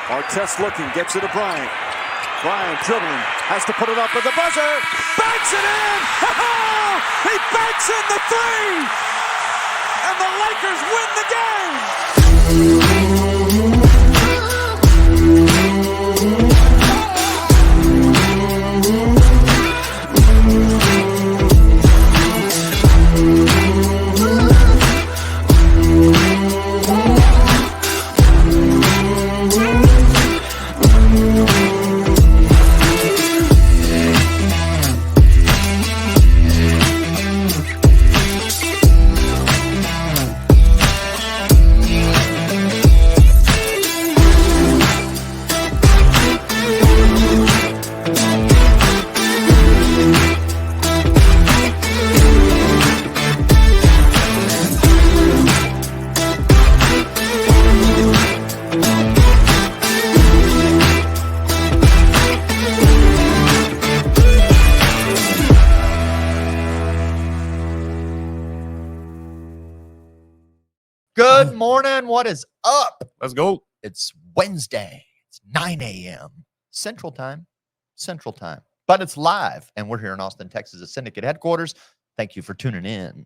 Artest looking, gets it to Bryant. Bryant dribbling, has to put it up with the buzzer. Banks it in! He banks in the three! And the Lakers win the game! Good morning. What is up? Let's go. It's Wednesday. It's 9 a.m. Central Time. But it's live, and we're here in Austin, Texas at Syndicate headquarters. Thank you for tuning in.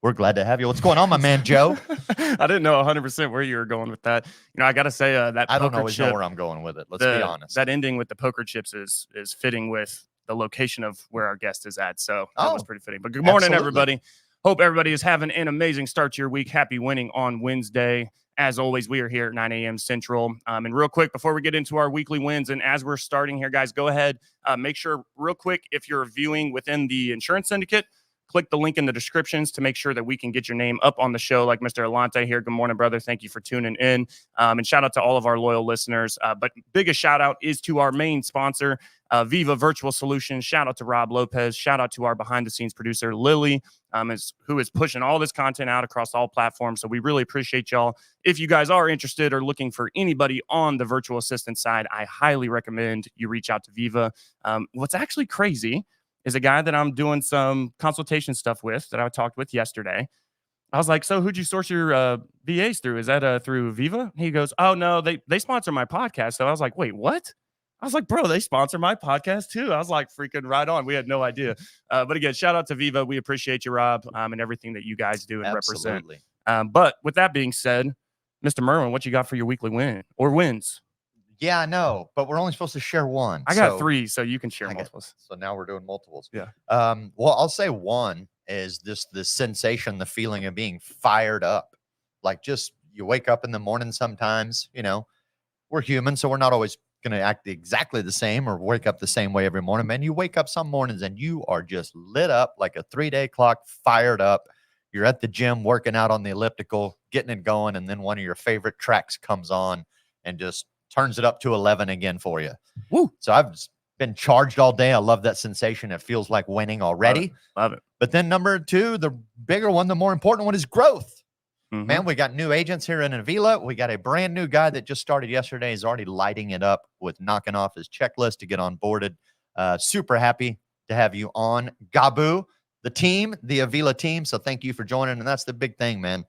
We're glad to have you. What's going on, my man, Joe? I didn't know 100% where you were going with that. You know, I got to say that I don't poker always chip, know where I'm going with it. Let's be honest. That ending with the poker chips is fitting with the location of where our guest is at. So that was pretty fitting. But good morning, everybody. Hope everybody is having an amazing start to your week. Happy winning on Wednesday. As always, we are here at 9 a.m. Central. And real quick, before we get into our weekly wins, and as we're starting here, guys, go ahead. Make sure real quick, if you're viewing within the insurance syndicate, click the link in the descriptions to make sure that we can get your name up on the show like Mr. Alante here. Good morning, brother. Thank you for tuning in. And shout out to all of our loyal listeners. But biggest shout out is to our main sponsor, Viva Virtual Solutions. Shout out to Rob Lopez. Shout out to our behind-the-scenes producer, Lily, who is pushing all this content out across all platforms. So we really appreciate y'all. If you guys are interested or looking for anybody on the virtual assistant side, I highly recommend you reach out to Viva. What's actually crazy is a guy that I'm doing some consultation stuff with that I talked with yesterday. I was like, so who'd you source your VAs through? Is that through Viva? He goes, oh, no, they sponsor my podcast. So I was like, wait, what? I was like, bro, they sponsor my podcast too. I was like, freaking right on. We had no idea. But again, shout out to Viva. We appreciate you, Rob, and everything that you guys do and represent. But with that being said, Mr. Merwin, what you got for your weekly win or wins? Yeah, I know, but we're only supposed to share one. I got three, so you can share multiples. So now we're doing multiples. Yeah. Well, I'll say one is the sensation, the feeling of being fired up. Like just you wake up in the morning sometimes, you know, we're human, so we're not always going to act exactly the same or wake up the same way every morning. Man, you wake up some mornings and you are just lit up like a 3-day clock, fired up. You're at the gym working out on the elliptical, getting it going, and then one of your favorite tracks comes on and just turns it up to 11 again for you. Woo. So I've been charged all day. I love that sensation. It feels like winning already. Love it. But then number two, the bigger one, the more important one is growth. Mm-hmm. Man, we got new agents here in Avila. We got a brand new guy that just started yesterday. He's already lighting it up with knocking off his checklist to get onboarded. Super happy to have you on, Gabu, the team, the Avila team. So thank you for joining. And that's the big thing, man.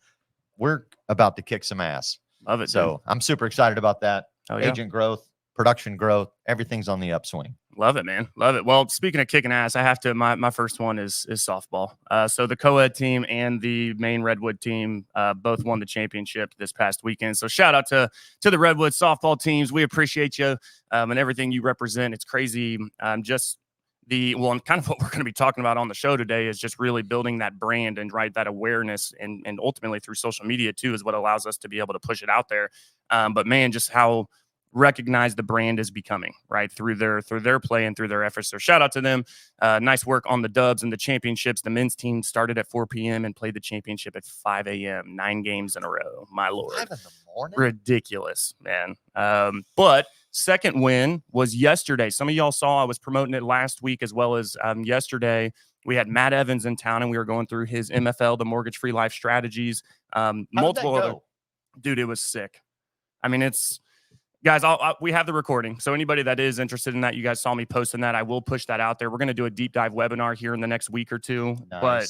We're about to kick some ass. Love it. So dude. I'm super excited about that. Oh, yeah. Agent growth, production growth, everything's on the upswing. Love it, man. Love it. Well, speaking of kicking ass, I have to, my first one is softball. So the co-ed team and the main Redwood team both won the championship this past weekend. So shout out to the Redwood softball teams. We appreciate you and everything you represent. It's crazy. And kind of what we're going to be talking about on the show today is just really building that brand and that awareness and ultimately through social media too is what allows us to be able to push it out there. But man, just how recognized the brand is becoming right through their play and through their efforts. So shout out to them. Nice work on the dubs and the championships. The men's team started at 4 p.m. and played the championship at 5 a.m. 9 games in a row. My Lord. 5 in the morning? Ridiculous, man. But second win was yesterday. Some of y'all saw I was promoting it last week as well as yesterday. We had Matt Evans in town and we were going through his MFL, the Mortgage Free Life Strategies. Multiple other. Dude, it was sick. I mean, it's guys, we have the recording. So anybody that is interested in that, you guys saw me posting that. I will push that out there. We're going to do a deep dive webinar here in the next week or two. Nice. But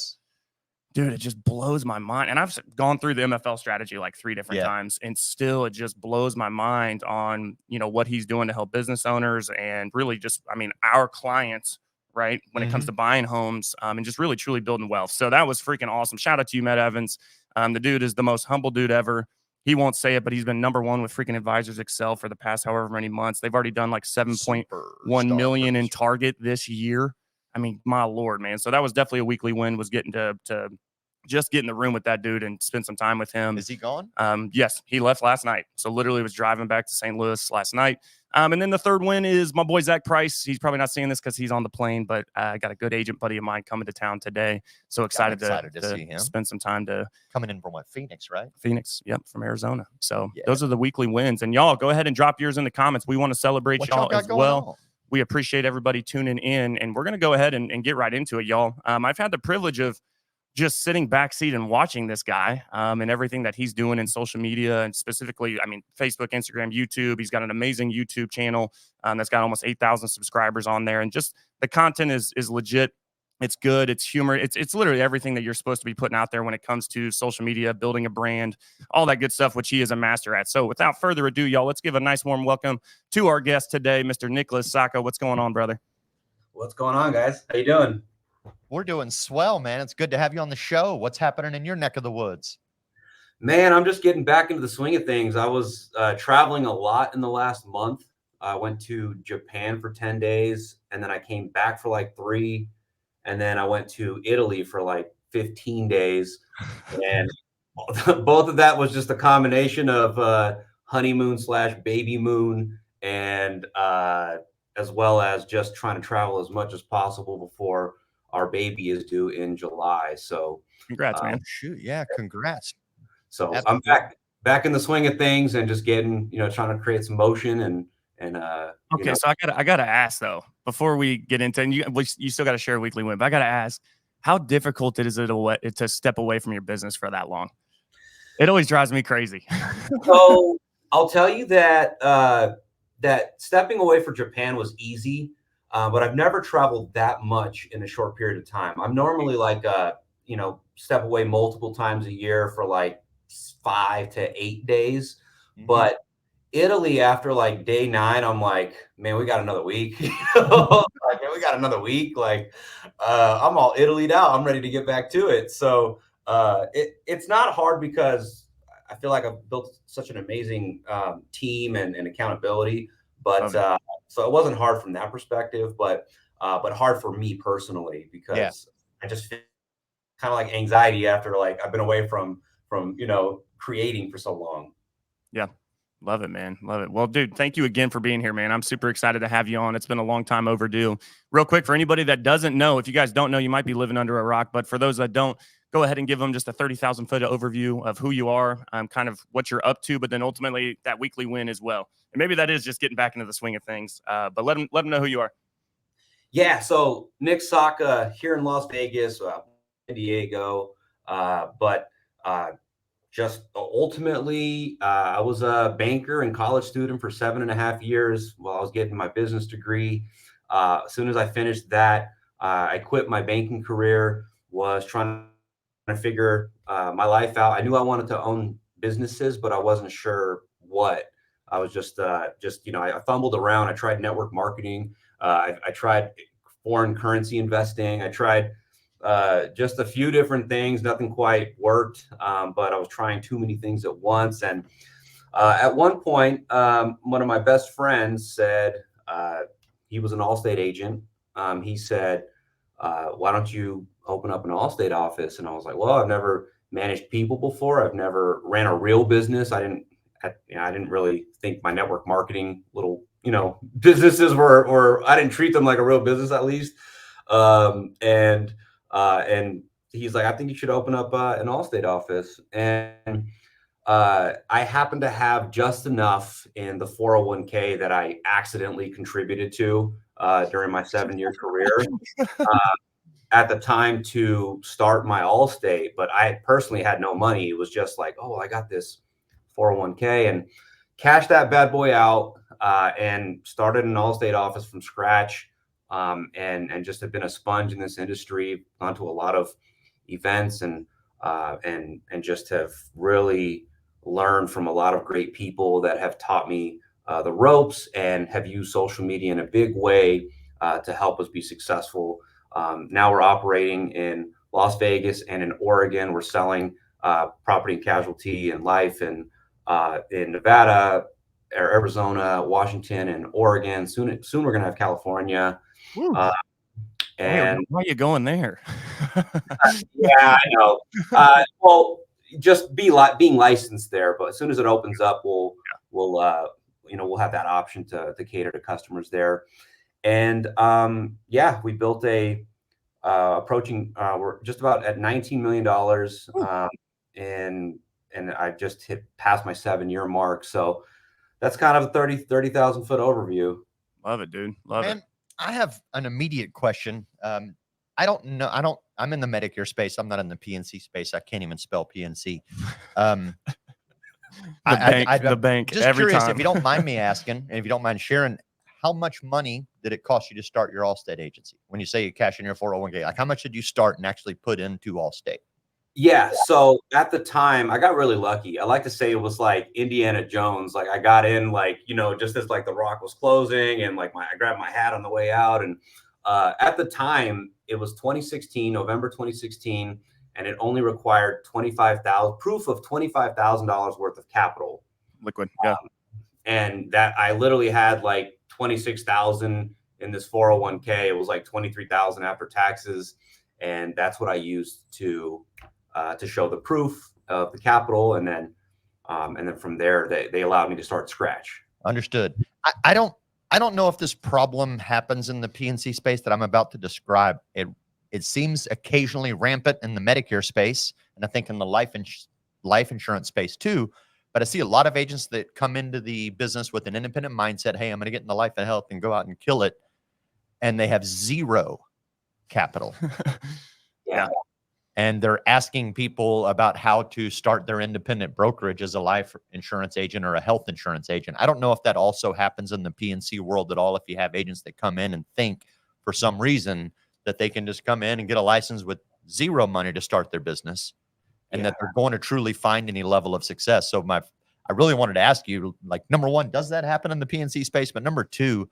Dude, it just blows my mind. And I've gone through the MFL strategy like 3 different times, and still it just blows my mind on, what he's doing to help business owners and really just, our clients, right? When it comes to buying homes, and just really truly building wealth. So that was freaking awesome. Shout out to you, Matt Evans. The dude is the most humble dude ever. He won't say it, but he's been #1 with freaking Advisors Excel for the past however many months. They've already done like 7.1 million in target this year. I mean, my Lord, man. So that was definitely a weekly win, was getting to just get in the room with that dude and spend some time with him. Is he gone? Yes, he left last night. So literally was driving back to St. Louis last night. And then the third win is my boy, Zach Price. He's probably not seeing this because he's on the plane, but I got a good agent buddy of mine coming to town today. So excited to see him. Spend some time coming in from Phoenix, right? Phoenix. Yep. From Arizona. So those are the weekly wins, and y'all go ahead and drop yours in the comments. We want to celebrate y'all as well. We appreciate everybody tuning in, and we're going to go ahead and get right into it, y'all. I've had the privilege of just sitting backseat and watching this guy and everything that he's doing in social media, and specifically, Facebook, Instagram, YouTube. He's got an amazing YouTube channel that's got almost 8,000 subscribers on there. And just the content is legit. It's good. It's humor. It's literally everything that you're supposed to be putting out there when it comes to social media, building a brand, all that good stuff, which he is a master at. So without further ado, y'all, let's give a nice warm welcome to our guest today, Mr. Nicholas Sakha. What's going on, brother? What's going on, guys? How you doing? We're doing swell, man. It's good to have you on the show. What's happening in your neck of the woods? Man, I'm just getting back into the swing of things. I was traveling a lot in the last month. I went to Japan for 10 days, and then I came back for like 3. And then I went to Italy for like 15 days. And both of that was just a combination of honeymoon / baby moon, and as well as just trying to travel as much as possible before our baby is due in July. So congrats, man. Shoot. Yeah. Congrats. So absolutely. I'm back in the swing of things and just getting, trying to create some motion and okay. So I gotta ask though, before we get into, and you still got to share a weekly win, but I gotta ask, how difficult is it to step away from your business for that long? It always drives me crazy. So I'll tell you that that stepping away for Japan was easy, but I've never traveled that much in a short period of time. I'm normally like step away multiple times a year for like 5 to 8 days, but Italy, after like day 9, I'm like, man, we got another week. Like, man, we got another week. Like, I'm all Italy'd out. I'm ready to get back to it. So it's not hard because I feel like I've built such an amazing team and accountability. But so it wasn't hard from that perspective, but hard for me personally because I just feel kind of like anxiety after like I've been away from creating for so long. Yeah. Love it, man. Love it. Well, dude, thank you again for being here, man. I'm super excited to have you on. It's been a long time overdue. Real quick, for anybody that doesn't know, if you guys don't know, you might be living under a rock. But for those that don't, go ahead and give them just a 30,000-foot overview of who you are, kind of what you're up to, but then ultimately that weekly win as well. And maybe that is just getting back into the swing of things. But let them know who you are. Yeah. So Nick Sakha here in Las Vegas, San Diego, but just ultimately, I was a banker and college student for 7.5 years while I was getting my business degree. As soon as I finished that, I quit my banking career, was trying to figure my life out. I knew I wanted to own businesses, but I wasn't sure what. I was just I fumbled around. I tried network marketing. I tried foreign currency investing. I tried just a few different things. Nothing quite worked, but I was trying too many things at once. And at one point, one of my best friends said, he was an Allstate agent. He said, why don't you open up an Allstate office? And I was like, well, I've never managed people before. I've never ran a real business. I didn't really think my network marketing little, businesses or I didn't treat them like a real business, at least. And he's like, I think you should open up an Allstate office. And I happened to have just enough in the 401k that I accidentally contributed to during my 7-year career at the time to start my Allstate. But I personally had no money. It was just like, oh, I got this 401k, and cashed that bad boy out and started an Allstate office from scratch. And just have been a sponge in this industry, gone to a lot of events, and just have really learned from a lot of great people that have taught me the ropes and have used social media in a big way to help us be successful. Now we're operating in Las Vegas and in Oregon. We're selling property and casualty and life in Nevada, Arizona, Washington, and Oregon. Soon we're going to have California. And why are you going there? yeah, I know. Well, just being licensed there, but as soon as it opens up, we'll have that option to cater to customers there. And we built we're just about at $19 million, and I just past my 7-year mark. So that's kind of a 30,000 foot overview. Love it, dude. Love it. I have an immediate question. I don't know. I'm in the Medicare space. I'm not in the PNC space. I can't even spell PNC. The bank. Just every curious, time. if you don't mind me asking, and if you don't mind sharing, how much money did it cost you to start your Allstate agency? When you say you cash in your 401k, like how much did you start and actually put into Allstate? Yeah. So at the time, I got really lucky. I like to say it was like Indiana Jones. Like I got in, just as like the rock was closing, and like I grabbed my hat on the way out. And at the time, it was November 2016, and it only required proof of $25,000 worth of capital. Liquid. Yeah. And that I literally had like 26,000 in this 401k. It was like 23,000 after taxes, and that's what I used to show the proof of the capital, and then from there they allowed me to start scratch. Understood. I don't know if this problem happens in the PNC space that I'm about to describe. It seems occasionally rampant in the Medicare space, and I think in the life insurance space too. But I see a lot of agents that come into the business with an independent mindset. Hey, I'm going to get into life and health and go out and kill it. And they have zero capital. Yeah. And they're asking people about how to start their independent brokerage as a life insurance agent or a health insurance agent. I don't know if that also happens in the PNC world at all. If you have agents that come in and think for some reason that they can just come in and get a license with zero money to start their business, and that they're going to truly find any level of success. So I really wanted to ask you, like, number one, does that happen in the PNC space? But number two,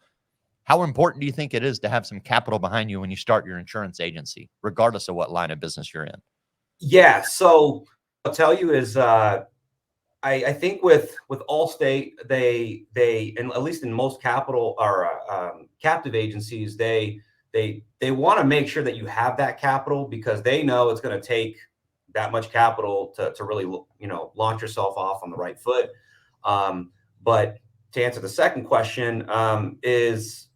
how important do you think it is to have some capital behind you when you start your insurance agency, regardless of what line of business you're in? Yeah. So I'll tell you is I think with Allstate, they and at least in most capital or captive agencies, they want to make sure that you have that capital, because they know it's going to take that much capital to really launch yourself off on the right foot. But to answer the second question, is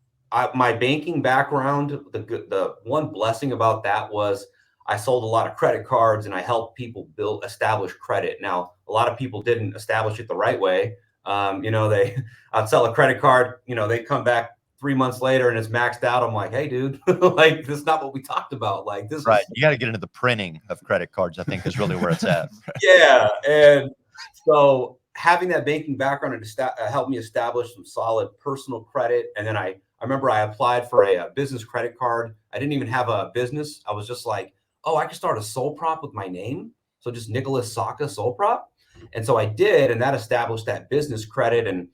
my banking background. The one blessing about that was I sold a lot of credit cards, and I helped people establish credit. Now, a lot of people didn't establish it the right way. I'd sell a credit card, they come back 3 months later and it's maxed out. I'm like, hey, dude, like, this is not what we talked about. Like, this right. You got to get into the printing of credit cards, I think, is really where it's at. Yeah. And so having that banking background helped me establish some solid personal credit. And then I remember I applied for a business credit card. I didn't even have a business. I was just like, oh, I could start a sole prop with my name. So just Nicholas Sakha sole prop. And so I did, and that established that business credit. And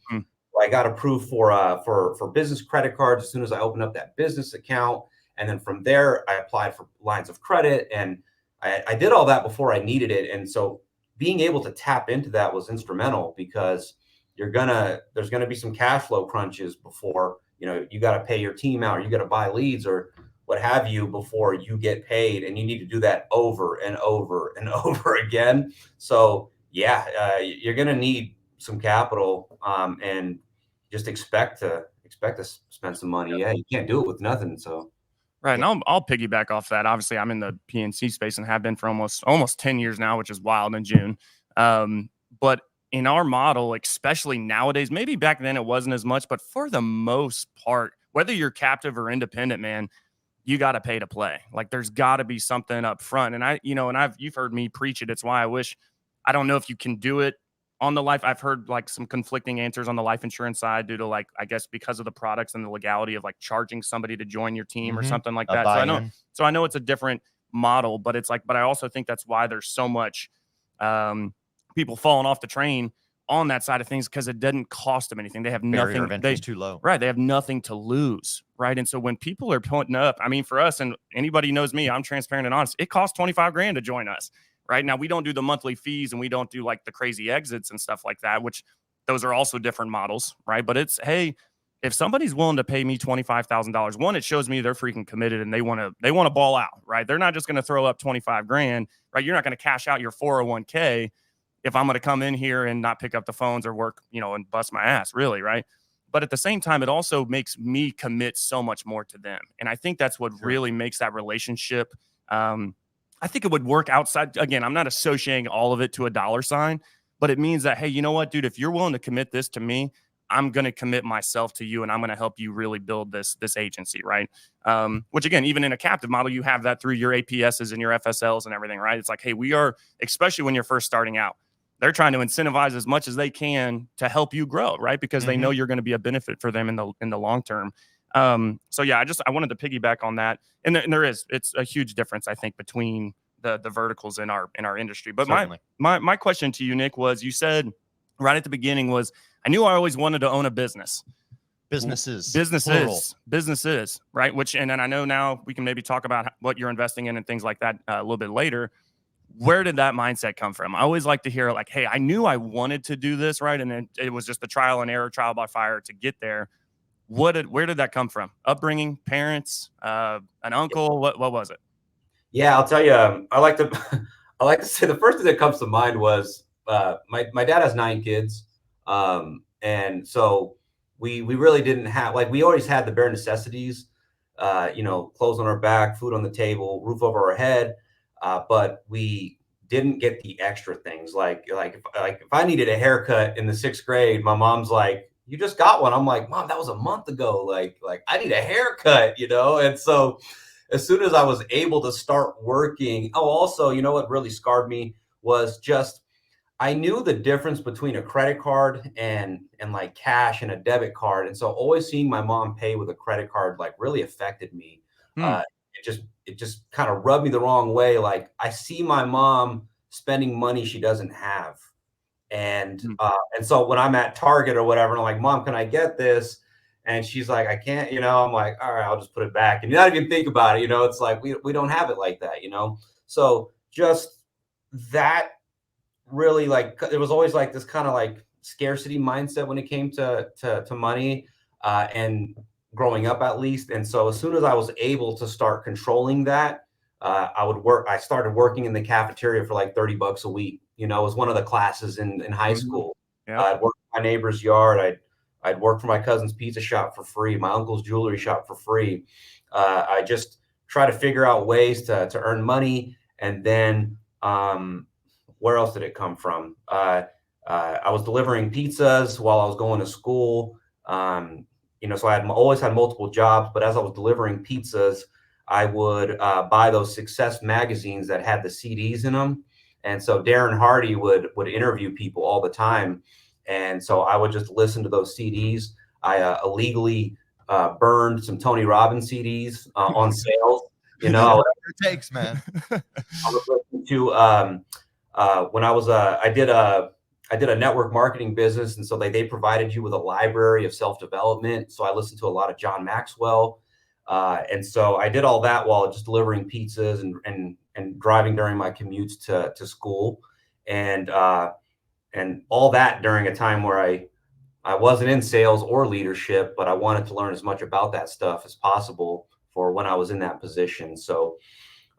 I got approved for business credit cards as soon as I opened up that business account. And then from there, I applied for lines of credit, and I did all that before I needed it. And so being able to tap into that was instrumental, because there's gonna be some cash flow crunches before, you got to pay your team out, or you got to buy leads or what have you before you get paid. And you need to do that over and over and over again. So you're going to need some capital, and just expect to spend some money. Yeah, you can't do it with nothing. So right. And I'll piggyback off that. Obviously, I'm in the PNC space and have been for almost 10 years now, which is wild in June. But in our model, especially nowadays, maybe back then it wasn't as much, but for the most part, whether you're captive or independent, man, you got to pay to play. Like, there's got to be something up front. And you've heard me preach it. It's why I don't know if you can do it on the life. I've heard like some conflicting answers on the life insurance side due to, like, I guess because of the products and the legality of like charging somebody to join your team or something like that. So I know it's a different model, but it's like, but I also think that's why there's so much people falling off the train on that side of things, because it doesn't cost them anything. They have Barrier nothing. of entry is too low. Right. They have nothing to lose. Right. And so when people are putting up, I mean, for us, and anybody knows me, I'm transparent and honest. It costs $25,000 to join us. Right now, we don't do the monthly fees and we don't do like the crazy exits and stuff like that, which those are also different models. Right. But it's, hey, if somebody's willing to pay me $25,000, one, it shows me they're freaking committed and they want to ball out. Right. They're not just going to throw up $25,000. Right. You're not going to cash out your 401k if I'm going to come in here and not pick up the phones or work, and bust my ass, really, right? But at the same time, it also makes me commit so much more to them. And I think that's what really makes that relationship. I think it would work outside. Again, I'm not associating all of it to a dollar sign, but it means that, hey, you know what, dude, if you're willing to commit this to me, I'm going to commit myself to you and I'm going to help you really build this agency, right? Which again, even in a captive model, you have that through your APSs and your FSLs and everything, right? It's like, hey, we are, especially when you're first starting out, they're trying to incentivize as much as they can to help you grow, right? Because they know you're going to be a benefit for them in the long term. So yeah, I wanted to piggyback on that, and it's a huge difference, I think, between the verticals in our industry. But my question to you, Nick, was, you said right at the beginning was, I knew I always wanted to own a business. Businesses, right? Which, and then I know now we can maybe talk about what you're investing in and things like that a little bit later. Where did that mindset come from? I always like to hear, like, hey, I knew I wanted to do this, right? And it was just the trial and error, trial by fire to get there. Where did that come from? Upbringing, parents, an uncle? What was it? Yeah, I'll tell you. I like to say the first thing that comes to mind was my dad has 9 kids, and so we really didn't have, like, we always had the bare necessities, clothes on our back, food on the table, roof over our head. But we didn't get the extra things. Like if I needed a haircut in the 6th grade, my mom's like, "You just got one." I'm like, "Mom, that was a month ago. Like I need a haircut, And so as soon as I was able to start working, also, what really scarred me was just, I knew the difference between a credit card and like cash and a debit card. And so always seeing my mom pay with a credit card, like, really affected me. It just kind of rubbed me the wrong way. Like, I see my mom spending money she doesn't have. And so when I'm at Target or whatever, and I'm like, "Mom, can I get this?" And she's like, "I can't," I'm like, "All right, I'll just put it back." And you not even think about it, it's like, we don't have it like that, So just that really, like, there was always like this kind of like scarcity mindset when it came to money, and growing up, at least. And so as soon as I was able to start controlling that, I started working in the cafeteria for like $30 a week. It was one of the classes in high school. Yep. I'd work in my neighbor's yard. I'd work for my cousin's pizza shop for free, my uncle's jewelry shop for free. I just try to figure out ways to earn money. And then where else did it come from? I was delivering pizzas while I was going to school. So I always had multiple jobs, but as I was delivering pizzas, I would buy those Success magazines that had the CDs in them. And so Darren Hardy would interview people all the time. And so I would just listen to those CDs. I illegally burned some Tony Robbins CDs on sales. Whatever it takes, man. I was listening to when I did a network marketing business, and so they provided you with a library of self-development. So I listened to a lot of John Maxwell, and so I did all that while just delivering pizzas and driving during my commutes to school, and all that during a time where I wasn't in sales or leadership, but I wanted to learn as much about that stuff as possible for when I was in that position. So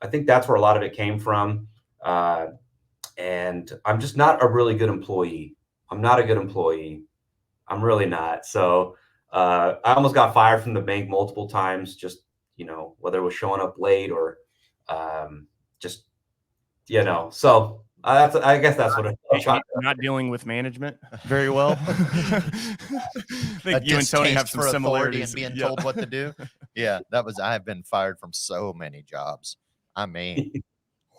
I think that's where a lot of it came from. And I'm just not a really good employee. I'm not a good employee. I'm really not. So I almost got fired from the bank multiple times, just, whether it was showing up late or just, so I guess that's what I'm trying to. Not dealing with management very well. I think you and Tony have some similarities. And being told what to do. Yeah, I have been fired from so many jobs. I mean,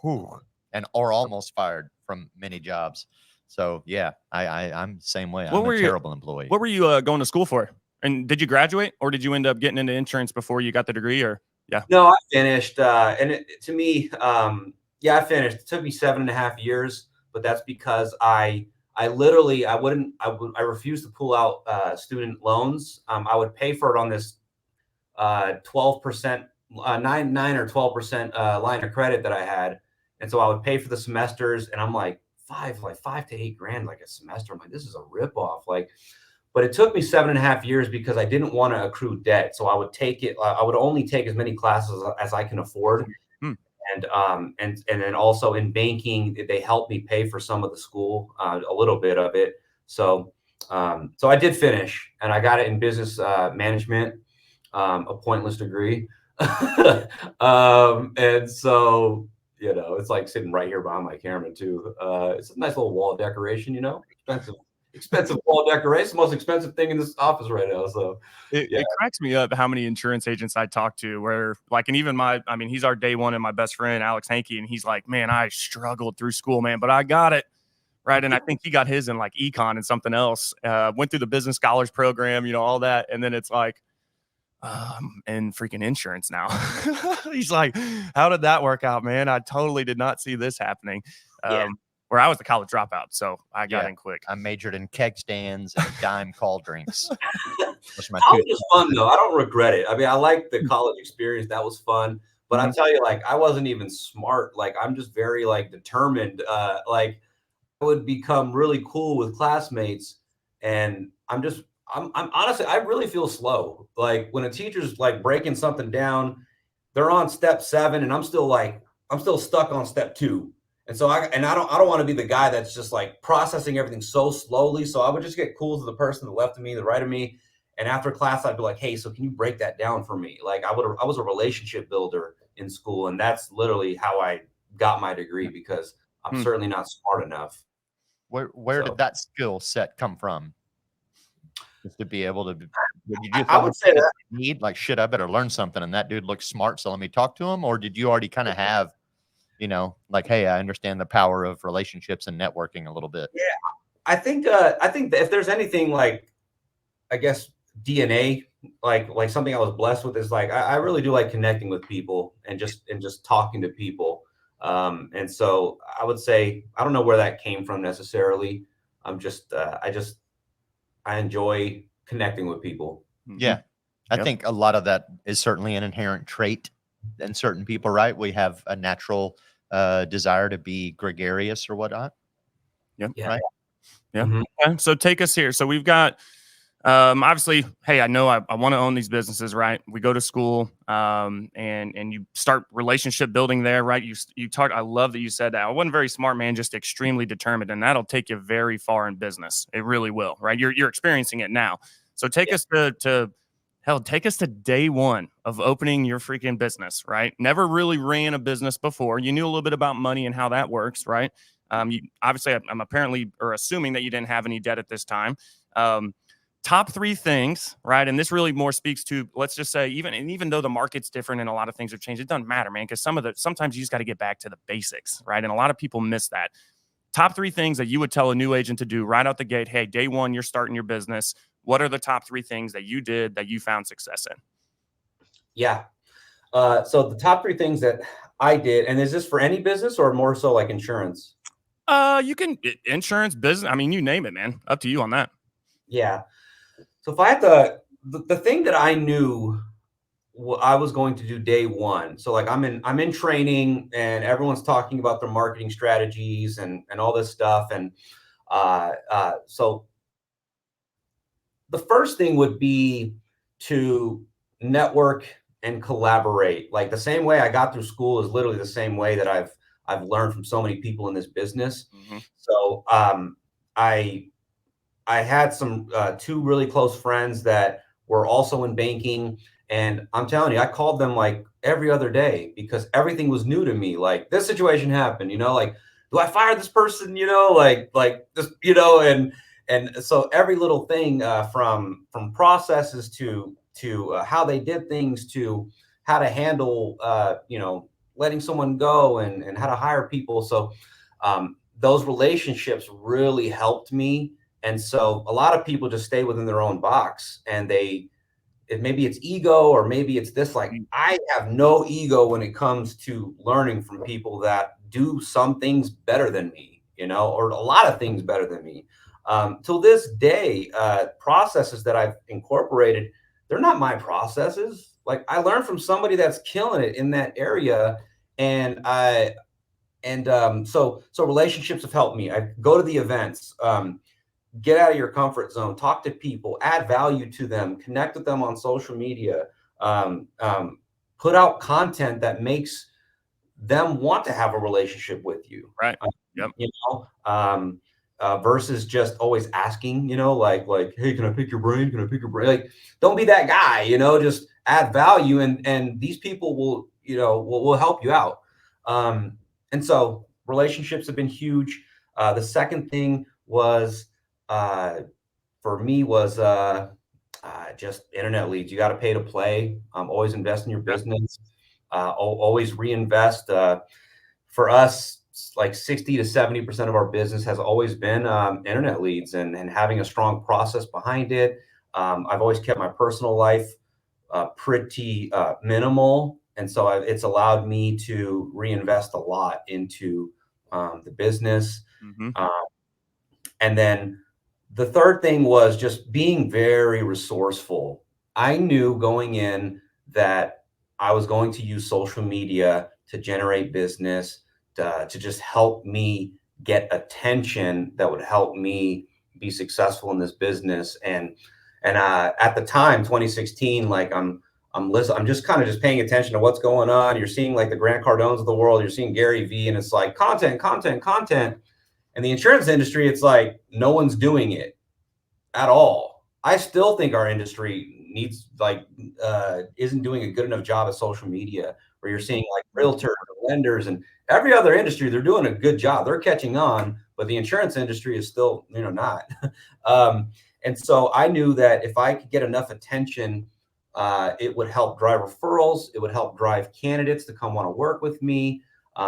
or almost fired from many jobs. So yeah, I'm the same way. I'm a terrible employee. What were you going to school for? And did you graduate, or did you end up getting into insurance before you got the degree? Or Yeah. No, I finished, and to me, yeah, I finished. It took me 7.5 years, but that's because I literally I refused to pull out student loans. I would pay for it on this 12%, 9 or 12% line of credit that I had, and so I would pay for the semesters, and I'm like $5 to $8 like a semester. I'm like, this is a ripoff. Like, but it took me 7.5 years because I didn't want to accrue debt. So I would take it. I would only take as many classes as I can afford. And then also in banking, they helped me pay for some of the school, a little bit of it. So I did finish, and I got it in business management, a pointless degree. And so it's like sitting right here behind my camera too. It's a nice little wall decoration, expensive wall decoration, most expensive thing in this office right now. So it cracks me up how many insurance agents I talk to where like, and even he's our day one and my best friend, Alex Hankey. And he's like, man, I struggled through school, man, but I got it. Right. And I think he got his in like econ and something else, went through the business scholars program, all that. And then it's like, and freaking insurance now. He's like, how did that work out, man? I totally did not see this happening. Where I was the college dropout, so I got in quick. I majored in keg stands and dime call drinks. College was fun though. I don't regret it. I mean, I like the college experience. That was fun. But I tell you, like, I wasn't even smart. Like, I'm just very like determined. Like, I would become really cool with classmates, and I'm honestly, I really feel slow. Like when a teacher's like breaking something down, they're on step 7, and I'm still stuck on step 2. And so I don't want to be the guy that's just like processing everything so slowly. So I would just get cool to the person to the left of me, the right of me. And after class, I'd be like, hey, so can you break that down for me? Like I was a relationship builder in school. And that's literally how I got my degree, because I'm certainly not smart enough. Where did that skill set come from? Just to be able to, I would say that need like, shit, I better learn something. And that dude looks smart, so let me talk to him. Or did you already kind of have, like, hey, I understand the power of relationships and networking a little bit? Yeah, I think that if there's anything like, I guess DNA, like something I was blessed with, is like I really do like connecting with people and just talking to people. And so I would say I don't know where that came from necessarily. I'm just I enjoy connecting with people. Yeah. I think a lot of that is certainly an inherent trait in certain people, right? We have a natural desire to be gregarious or whatnot. Yep. Yeah. Right. Yeah. Okay. So take us here. So we've got, obviously, hey, I know I want to own these businesses, right? We go to school, and you start relationship building there, right? You talk. I love that you said that. I wasn't very smart, man, just extremely determined, and that'll take you very far in business. It really will, right? You're experiencing it now. So take us take us to day one of opening your freaking business, right? Never really ran a business before. You knew a little bit about money and how that works, right? You obviously, I'm apparently or assuming that you didn't have any debt at this time. Top 3 things, right? And this really more speaks to, let's just say, even though the market's different and a lot of things have changed, it doesn't matter, man, because sometimes you just got to get back to the basics, right? And a lot of people miss that. Top 3 things that you would tell a new agent to do right out the gate. Hey, day one, you're starting your business. What are the top 3 things that you did that you found success in? Yeah. So the top 3 things that I did, and is this for any business or more so like insurance? You can insurance, business. I mean, you name it, man. Up to you on that. Yeah. So if I had the thing that I knew I was going to do day one. So like I'm in training, and everyone's talking about their marketing strategies and all this stuff. And so the first thing would be to network and collaborate. Like the same way I got through school is literally the same way that I've learned from so many people in this business. So I had some 2 really close friends that were also in banking, and I'm telling you, I called them like every other day because everything was new to me. Like this situation happened, like, do I fire this person? Like this, and so every little thing, from processes to how they did things, to how to handle letting someone go, and how to hire people. So those relationships really helped me. And so a lot of people just stay within their own box, and maybe it's ego, or maybe it's this. Like, I have no ego when it comes to learning from people that do some things better than me, or a lot of things better than me. Till this day, processes that I've incorporated, they're not my processes. Like, I learned from somebody that's killing it in that area. And so relationships have helped me. I go to the events, get out of your comfort zone, talk to people, add value to them, connect with them on social media, put out content that makes them want to have a relationship with you. Right. Yep. Versus just always asking, like, hey, can I pick your brain? Can I pick your brain? Like, don't be that guy, just add value, and these people will, will help you out. And so relationships have been huge. The second thing was, for me, was just internet leads. You got to pay to play. Always invest in your business. Always reinvest. For us, like 60 to 70% of our business has always been internet leads, and having a strong process behind it. I've always kept my personal life pretty minimal. And so it's allowed me to reinvest a lot into the business. And then the third thing was just being very resourceful. I knew going in that I was going to use social media to generate business, to just help me get attention that would help me be successful in this business. And at the time, 2016, like I'm just kind of just paying attention to what's going on. You're seeing like the Grant Cardones of the world. You're seeing Gary Vee, and it's like content. And the insurance industry, it's like no one's doing it at all. I still think our industry needs isn't doing a good enough job at social media, where you're seeing like realtors and lenders and every other industry. They're doing a good job. They're catching on, but the insurance industry is still, not. And so I knew that if I could get enough attention, it would help drive referrals. It would help drive candidates to come want to work with me.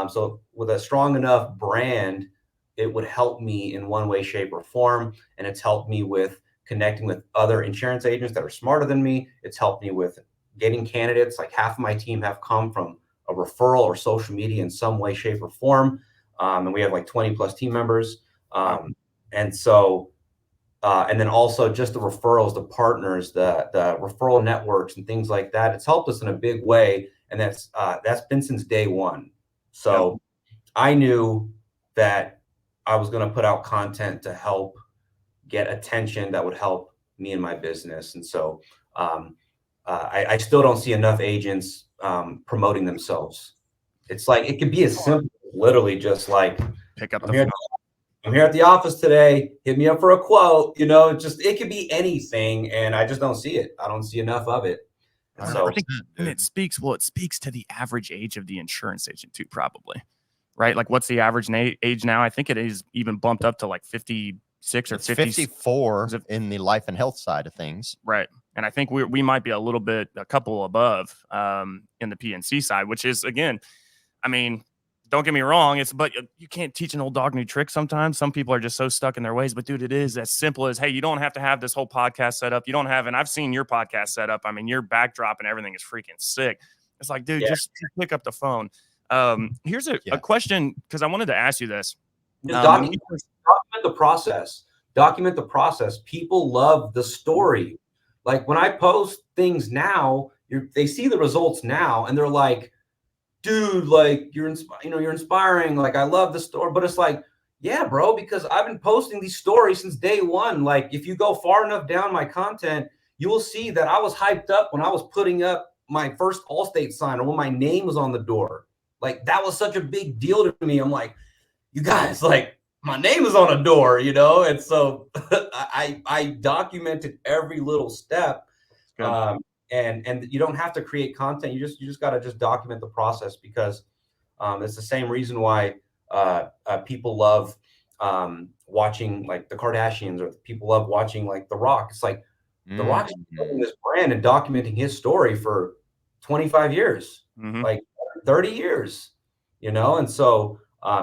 So with a strong enough brand, it would help me in one way, shape, or form. And it's helped me with connecting with other insurance agents that are smarter than me. It's helped me with getting candidates. Like half of my team have come from a referral or social media in some way, shape, or form. And we have like 20 plus team members. And so, and then also just the referrals, the partners, the referral networks and things like that. It's helped us in a big way. And that's been since day one. So I knew that I was going to put out content to help get attention that would help me in my business. And so I still don't see enough agents promoting themselves. It's like, it could be as simple, literally just like, pick up the phone. I'm here at the office today. Hit me up for a quote. It could be anything, and I just don't see it. I don't see enough of it. And so, I think it speaks to the average age of the insurance agent too, probably. Right? Like, what's the average age now? I think it is even bumped up to like 56 or 54 in the life and health side of things. Right. And I think we might be a couple above in the PNC side, which is, again, I mean, don't get me wrong. But you can't teach an old dog new tricks sometimes. Some people are just so stuck in their ways. But dude, it is as simple as, hey, you don't have to have this whole podcast set up. You don't have, and I've seen your podcast set up. I mean, your backdrop and everything is freaking sick. It's like, dude, just pick up the phone. Here's a question, because I wanted to ask you this. Document the process. Document the process. People love the story. Like when I post things now, they see the results now, and they're like, dude, like you're inspiring. Like, I love the story. But it's like, yeah, bro, because I've been posting these stories since day one. Like, if you go far enough down my content, you will see that I was hyped up when I was putting up my first Allstate sign, or when my name was on the door. Like, that was such a big deal to me. I'm like, you guys, like, my name is on a door, And so I documented every little step. And you don't have to create content. You just got to just document the process, because it's the same reason why people love watching like the Kardashians, or people love watching like The Rock. It's like The Rock's building this brand and documenting his story for 25 years, like 30 years, and so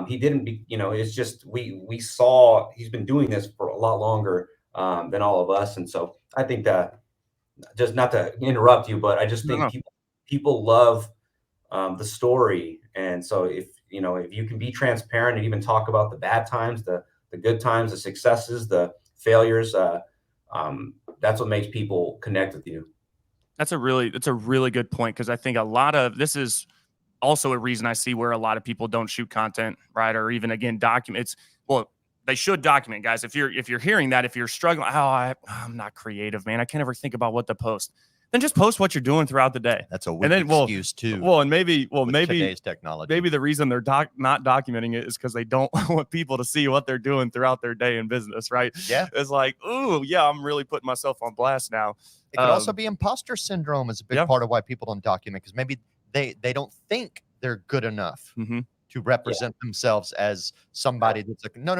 he didn't be, it's just we saw he's been doing this for a lot longer than all of us. And so I think that just not to interrupt you, but I just think people love the story. And so if you can be transparent and even talk about the bad times, the good times, the successes, the failures, that's what makes people connect with you. That's a really good point, because I think a lot of this is also a reason I see where a lot of people don't shoot content, right? Or even, again, document. They should document, guys. If you're hearing that, if you're struggling, I'm not creative, man, I can't ever think about what to post, then just post what you're doing throughout the day. That's a weak excuse too. Maybe today's technology. Maybe the reason they're not documenting it is because they don't want people to see what they're doing throughout their day in business, right? Yeah. It's like, ooh, yeah, I'm really putting myself on blast now. It could also be imposter syndrome is a big part of why people don't document, because maybe they don't think they're good enough to represent themselves as somebody that's like, no,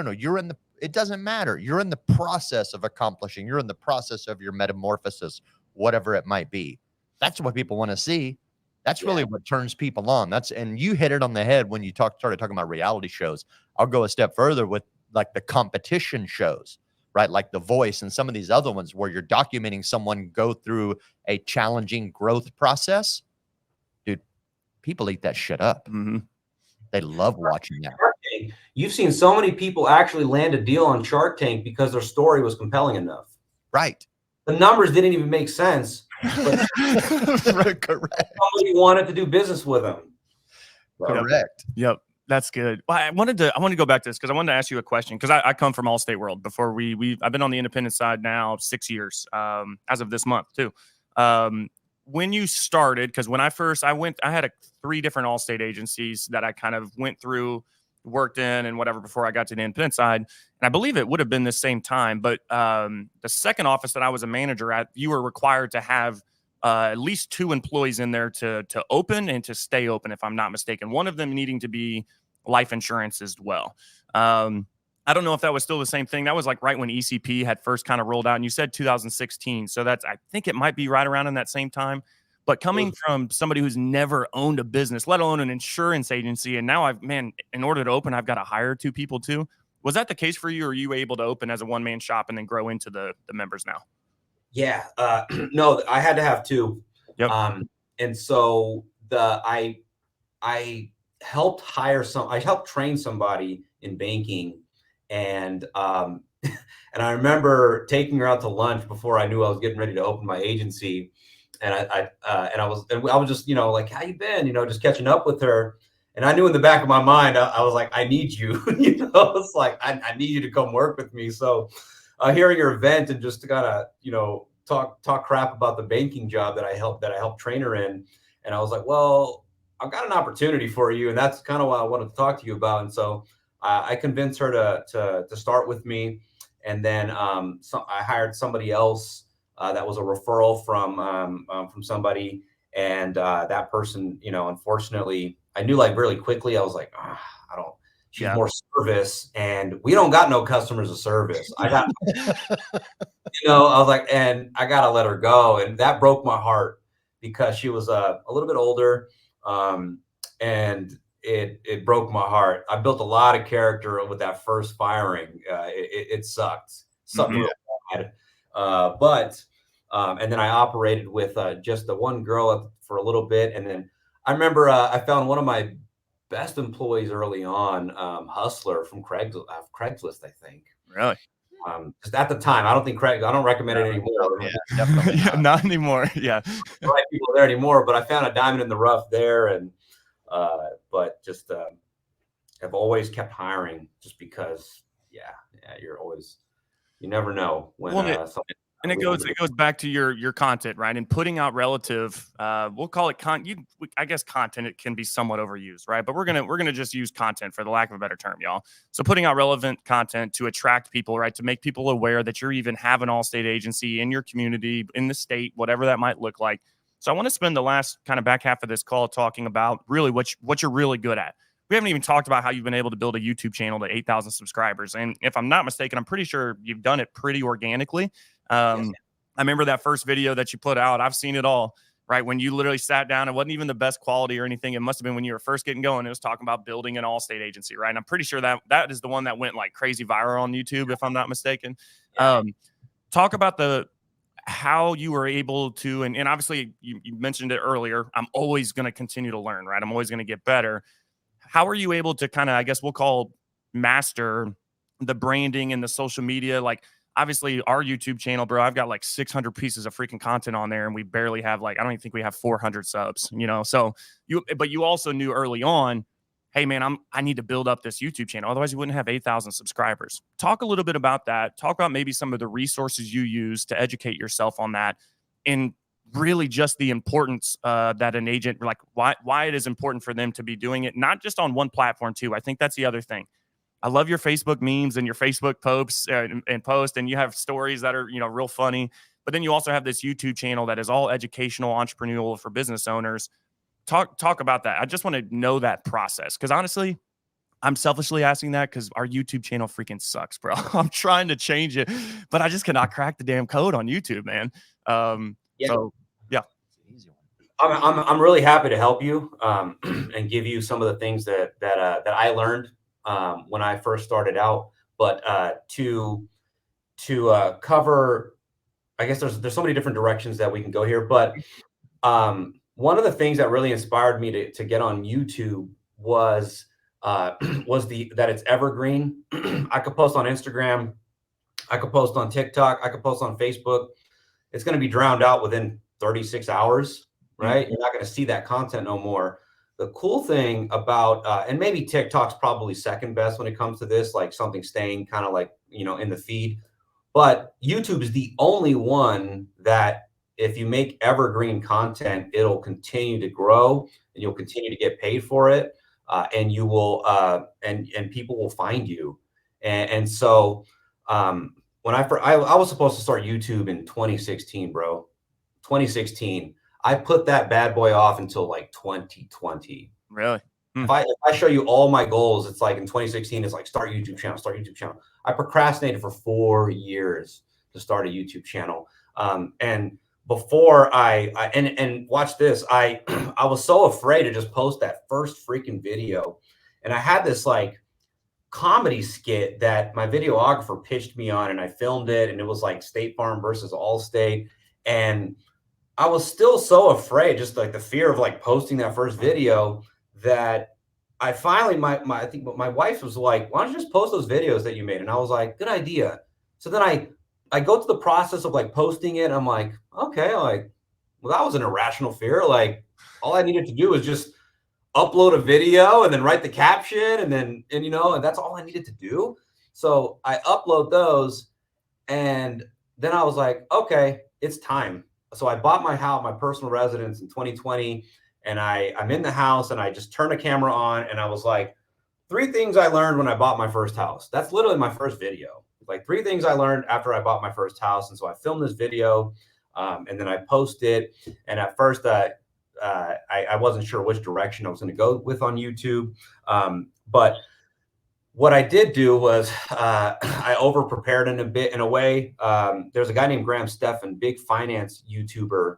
it doesn't matter. You're in the process of accomplishing. You're in the process of your metamorphosis, whatever it might be. That's what people want to see. That's really what turns people on. And you hit it on the head when you started talking about reality shows. I'll go a step further with like the competition shows, right? Like The Voice and some of these other ones where you're documenting someone go through a challenging growth process. Dude, people eat that shit up. They love watching that. You've seen so many people actually land a deal on Shark Tank because their story was compelling enough. Right. The numbers didn't even make sense. But correct. Somebody wanted to do business with them. Correct. Yep. That's good. Well, I wanted to go back to this because I wanted to ask you a question, because I come from Allstate world. Before I've been on the independent side now 6 years, as of this month too. When you started, because when I had 3 different Allstate agencies that I kind of went through, worked in, and whatever before I got to the independent side. And I believe it would have been the same time, but the second office that I was a manager at, you were required to have at least 2 employees in there to open and to stay open, if I'm not mistaken. One of them needing to be life insurance as well. I don't know if that was still the same thing. That was like right when ECP had first kind of rolled out, and you said 2016. So I think it might be right around in that same time. But coming from somebody who's never owned a business, let alone an insurance agency, and now in order to open, I've got to hire 2 people too. Was that the case for you? Or are you able to open as a one-man shop and then grow into the members now? Yeah. No, I had to have 2. Yep. And so I helped I helped train somebody in banking, and and I remember taking her out to lunch before I knew I was getting ready to open my agency. And I was just, like, how you been? Just catching up with her. And I knew in the back of my mind, I was like, I need you. It's like, I need you to come work with me. So hearing her vent and just to kind of, talk crap about the banking job that I helped train her in. And I was like, well, I've got an opportunity for you. And that's kind of what I wanted to talk to you about. And so I convinced her to start with me. And then I hired somebody else. That was a referral from somebody, and that person, unfortunately, I knew like really quickly. I was like, I don't. She's more service, and we don't got no customers of service. I got, I was like, and I gotta let her go, and that broke my heart because she was a little bit older, and it broke my heart. I built a lot of character with that first firing. It sucked real bad, but. And then I operated with just the one girl for a little bit. And then I remember I found one of my best employees early on, Hustler from Craigslist, I think. Really? Just at the time, I don't recommend it anymore. Yeah, definitely not anymore. Yeah. Right, people are there anymore, but I found a diamond in the rough there. And, but just I've always kept hiring just because, you never know when something. And it goes back to your content, right? And putting out relative, we'll call it I guess content, it can be somewhat overused, right? But we're gonna just use content for the lack of a better term, y'all. So putting out relevant content to attract people, right? To make people aware that you even have an Allstate agency in your community, in the state, whatever that might look like. So I want to spend the last kind of back half of this call talking about really what you're really good at. We haven't even talked about how you've been able to build a YouTube channel to 8,000 subscribers. And if I'm not mistaken, I'm pretty sure you've done it pretty organically. I remember that first video that you put out. I've seen it all, right? When you literally sat down, it wasn't even the best quality or anything. It must have been when you were first getting going. It was talking about building an Allstate agency, right? And I'm pretty sure that is the one that went like crazy viral on YouTube, if I'm not mistaken. Talk about how you were able to, and obviously you mentioned it earlier, I'm always going to continue to learn, right? I'm always going to get better. How are you able to kind of, I guess we'll call master the branding and the social media? Like, obviously our YouTube channel, bro, I've got like 600 pieces of freaking content on there and we barely have like, I don't even think we have 400 subs, So but you also knew early on, hey man, I need to build up this YouTube channel. Otherwise you wouldn't have 8,000 subscribers. Talk a little bit about that. Talk about maybe some of the resources you use to educate yourself on that, and really just the importance that an agent, like why it is important for them to be doing it, not just on one platform too. I think that's the other thing. I love your Facebook memes and your Facebook posts and posts, and you have stories that are, real funny. But then you also have this YouTube channel that is all educational, entrepreneurial for business owners. Talk about that. I just want to know that process, because honestly, I'm selfishly asking that because our YouTube channel freaking sucks, bro. I'm trying to change it, but I just cannot crack the damn code on YouTube, man. So yeah, I'm really happy to help you and give you some of the things that I learned when I first started out. But to cover, I guess there's so many different directions that we can go here. But one of the things that really inspired me to get on YouTube was that it's evergreen. I could post on Instagram, I could post on TikTok, I could post on Facebook. It's going to be drowned out within 36 hours, right? You're not going to see that content no more. The cool thing about, and maybe TikTok's probably second best when it comes to this, like something staying kind of like, in the feed. But YouTube is the only one that if you make evergreen content, it'll continue to grow and you'll continue to get paid for it. And you will, and people will find you. And so, when I was supposed to start YouTube in 2016, bro, 2016, I put that bad boy off until like 2020. Really? If I show you all my goals, it's like in 2016, it's like start YouTube channel. I procrastinated for 4 years to start a YouTube channel. And before and watch this, I was so afraid to just post that first freaking video. And I had this like comedy skit that my videographer pitched me on, and I filmed it, and it was like State Farm versus Allstate. And I was still so afraid, just like the fear of like posting that first video, that I finally, I think my wife was like, why don't you just post those videos that you made? And I was like, good idea. So then I go through the process of like posting it. I'm like, okay, like, well, that was an irrational fear. Like all I needed to do was just upload a video and then write the caption and that's all I needed to do. So I upload those, and then I was like, okay, it's time. So I bought my house, my personal residence in 2020, and I'm in the house, and I just turned a camera on, and I was like, 3 things I learned when I bought my first house. That's literally my first video. Like 3 things I learned after I bought my first house. And so I filmed this video, and then I posted. And at first, I wasn't sure which direction I was going to go with on YouTube. But what I did do was I over prepared in a way. There's a guy named Graham Stephan, big finance YouTuber.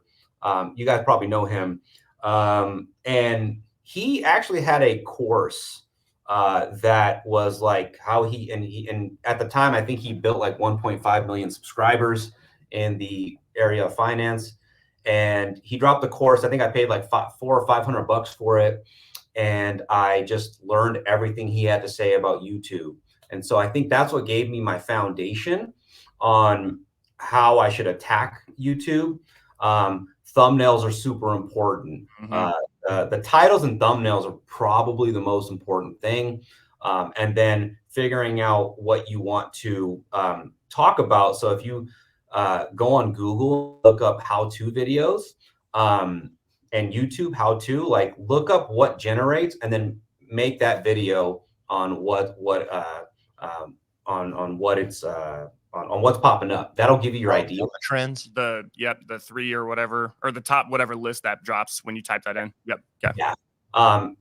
You guys probably know him. And he actually had a course that was like how and at the time, I think he built like 1.5 million subscribers in the area of finance. And he dropped the course. I think I paid like $400 or $500 for it. And I just learned everything he had to say about YouTube. And so I think that's what gave me my foundation on how I should attack YouTube. Thumbnails are super important. The titles and thumbnails are probably the most important thing. And then figuring out what you want to talk about. So if you go on Google, look up how-to videos, and YouTube how-to, like look up what generates, and then make that video on what's popping up. That'll give you your idea. The trends. The 3 or whatever, or the top whatever list that drops when you type that in. Yep. Yeah.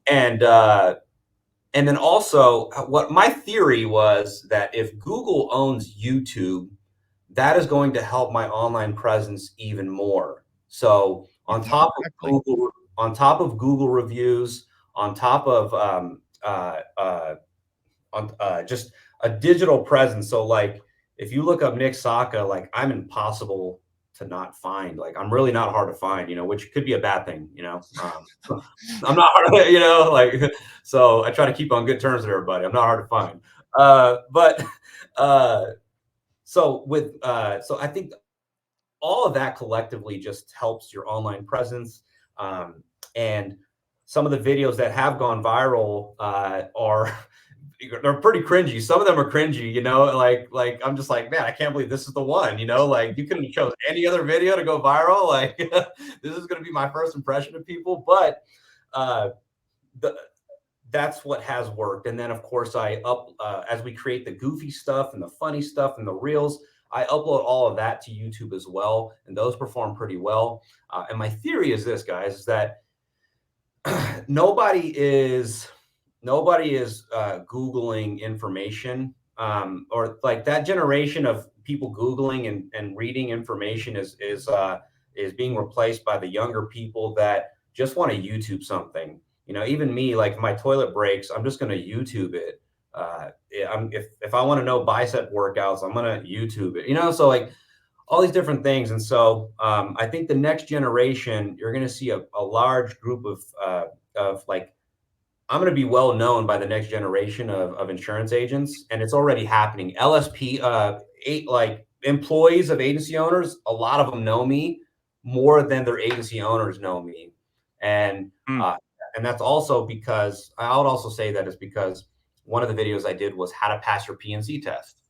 And then also, what my theory was that if Google owns YouTube, that is going to help my online presence even more. So on top of Google reviews, on top of just a digital presence. So like if you look up Nick Sakha, like I'm impossible not find. Like, I'm really not hard to find, which could be a bad thing, I'm not hard, like, so I try to keep on good terms with everybody. I'm not hard to find. So I think all of that collectively just helps your online presence. And some of the videos that have gone viral they're pretty cringy. Some of them are cringy, like I'm just like, man, I can't believe this is the one, like you couldn't have chose any other video to go viral. Like this is going to be my first impression of people, but that's what has worked. And then of course as we create the goofy stuff and the funny stuff and the reels, I upload all of that to YouTube as well. And those perform pretty well. And my theory is this, guys, is that nobody is Googling information, or like that generation of people Googling and reading information is being replaced by the younger people that just want to YouTube something. Even me, like my toilet breaks, I'm just going to YouTube it. If I want to know bicep workouts, I'm going to YouTube it, so like all these different things. And so I think the next generation, you're going to see a large group of like, I'm going to be well known by the next generation of insurance agents, and it's already happening. LSP, like employees of agency owners, a lot of them know me more than their agency owners know me, and that's also because I would also say that is because one of the videos I did was how to pass your PNC test.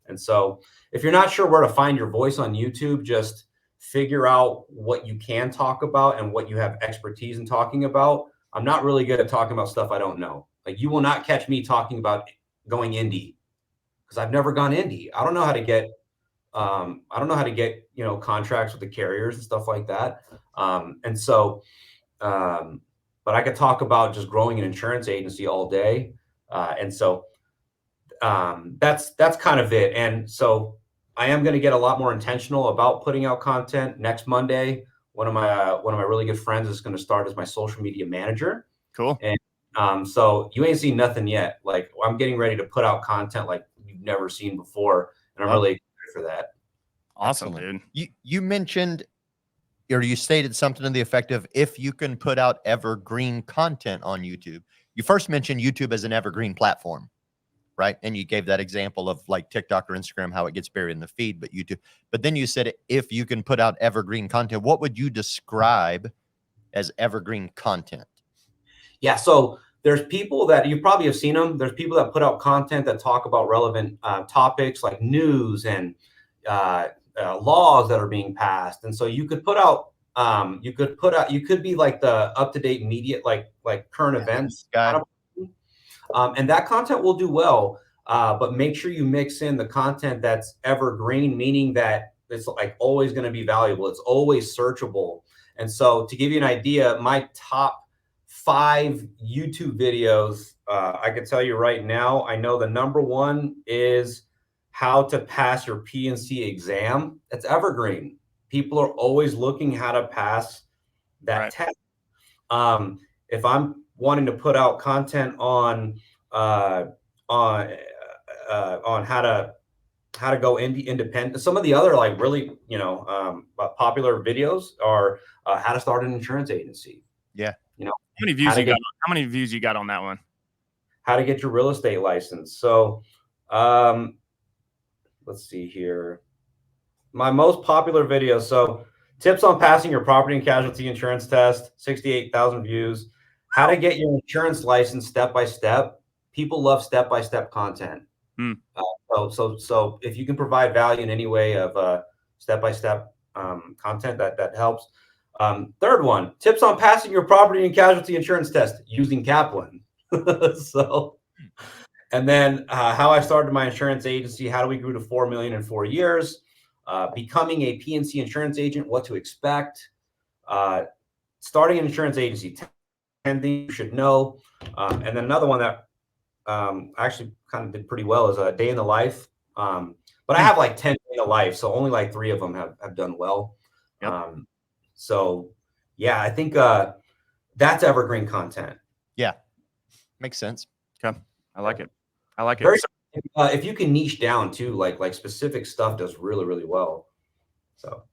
And so if you're not sure where to find your voice on YouTube, just figure out what you can talk about and what you have expertise in talking about. I'm not really good at talking about stuff I don't know. Like you will not catch me talking about going indie because I've never gone indie. I don't know how to get contracts with the carriers and stuff like that. But I could talk about just growing an insurance agency all day. That's kind of it. And so I am going to get a lot more intentional about putting out content. Next Monday, one of my really good friends is going to start as my social media manager. Cool. And so you ain't seen nothing yet. Like I'm getting ready to put out content like you've never seen before, and I'm really excited for that. Awesome, Excellent. dude. You mentioned, or you stated something to the effect of if you can put out evergreen content on YouTube. You first mentioned YouTube as an evergreen platform, right? And you gave that example of like TikTok or Instagram, how it gets buried in the feed, but YouTube. But then you said if you can put out evergreen content, what would you describe as evergreen content? Yeah, so there's people that you probably have seen them. There's people that put out content that talk about relevant topics like news and laws that are being passed. And so you could put out, you could be like the up-to-date media, like current events guy. And that content will do well. But make sure you mix in the content that's evergreen, meaning that it's like always going to be valuable. It's always searchable. And so to give you an idea, my top 5 YouTube videos, I can tell you right now, I know the number one is how to pass your PNC exam. It's evergreen. People are always looking how to pass that test. If I'm wanting to put out content on how to go independent, some of the other like really popular videos are how to start an insurance agency. Yeah. How many views you got? How many views you got on that one? How to get your real estate license. So, let's see here. My most popular video. So, tips on passing your property and casualty insurance test. 68,000 views. How to get your insurance license step by step. People love step by step content. So if you can provide value in any way of step by step content, that helps. Third one, tips on passing your property and casualty insurance test using Kaplan. And then how I started my insurance agency, how do we grew to 4 million in 4 years, becoming a PNC insurance agent, what to expect, starting an insurance agency, 10 things you should know. And then another one that actually kind of did pretty well is a day in the life. But I have like 10 day in the life, so only like 3 of them have done well. Yep. So yeah, I think that's evergreen content. Yeah, makes sense. Okay, I like it. I like it. Very, if you can niche down too, like specific stuff does really, really well. So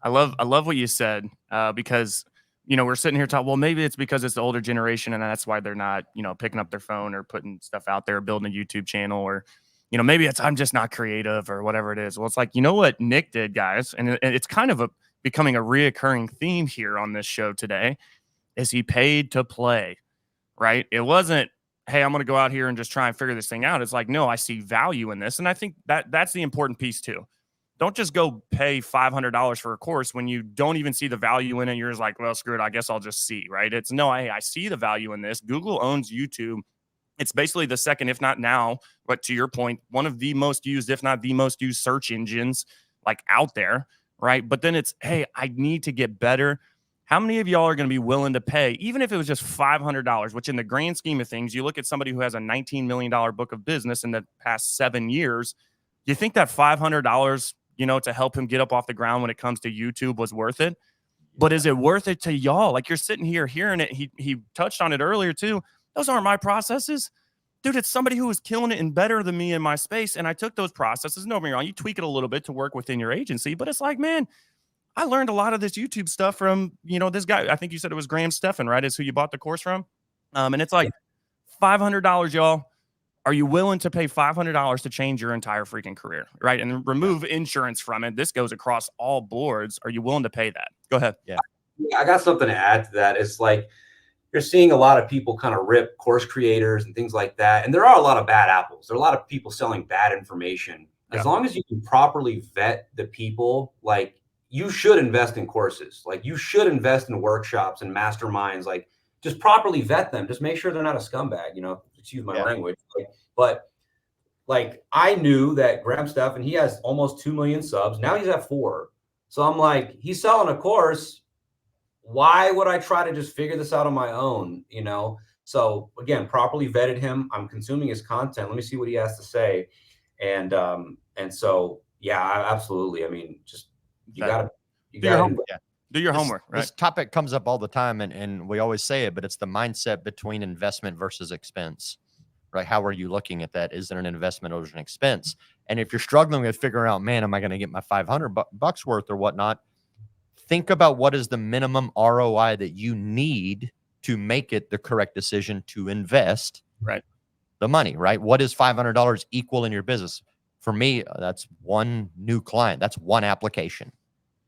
I love what you said, because, we're sitting here talking, well, maybe it's because it's the older generation and that's why they're not, picking up their phone or putting stuff out there, building a YouTube channel, or, maybe it's, I'm just not creative or whatever it is. Well, it's like, what Nick did, guys. And it's kind of becoming a reoccurring theme here on this show today, is he paid to play, right? It wasn't, hey, I'm going to go out here and just try and figure this thing out. It's like, no, I see value in this. And I think that's the important piece too. Don't just go pay $500 for a course when you don't even see the value in it. You're just like, well, screw it, I guess I'll just see, right? It's no, I see the value in this. Google owns YouTube. It's basically the second, if not now, but to your point, one of the most used, if not the most used search engines like out there, right? But then it's, hey, I need to get better. How many of y'all are going to be willing to pay, even if it was just $500, which in the grand scheme of things, you look at somebody who has a $19 million book of business in the past 7 years, you think that $500, to help him get up off the ground when it comes to YouTube was worth it? But is it worth it to y'all? Like, you're sitting here hearing it. He touched on it earlier too. Those aren't my processes. Dude, it's somebody who was killing it and better than me in my space. And I took those processes. No, me wrong. You tweak it a little bit to work within your agency, but it's like, man, I learned a lot of this YouTube stuff from, this guy. I think you said it was Graham Stephan, right? Is who you bought the course from. And it's like $500, y'all. Are you willing to pay $500 to change your entire freaking career, right? And remove insurance from it. This goes across all boards. Are you willing to pay that? Go ahead. Yeah, I got something to add to that. It's like you're seeing a lot of people kind of rip course creators and things like that. And there are a lot of bad apples. There are a lot of people selling bad information. As long as you can properly vet the people, like, you should invest in courses. Like, you should invest in workshops and masterminds. Like, just properly vet them. Just make sure they're not a scumbag, excuse my language. But I knew that Graham Stephan, he has almost 2 million subs. Now he's at 4. So I'm like, he's selling a course. Why would I try to just figure this out on my own? So again, properly vetted him. I'm consuming his content. Let me see what he has to say. And so, yeah, absolutely. I mean, just, you gotta do your homework, right? This topic comes up all the time, and we always say it, but it's the mindset between investment versus expense, right? How are you looking at that? Is it an investment or is it an expense? And if you're struggling with figuring out, man, am I going to get my 500 bucks worth or whatnot? Think about what is the minimum ROI that you need to make it the correct decision to invest the money, right? What is $500 equal in your business? For me, that's one new client. That's one application.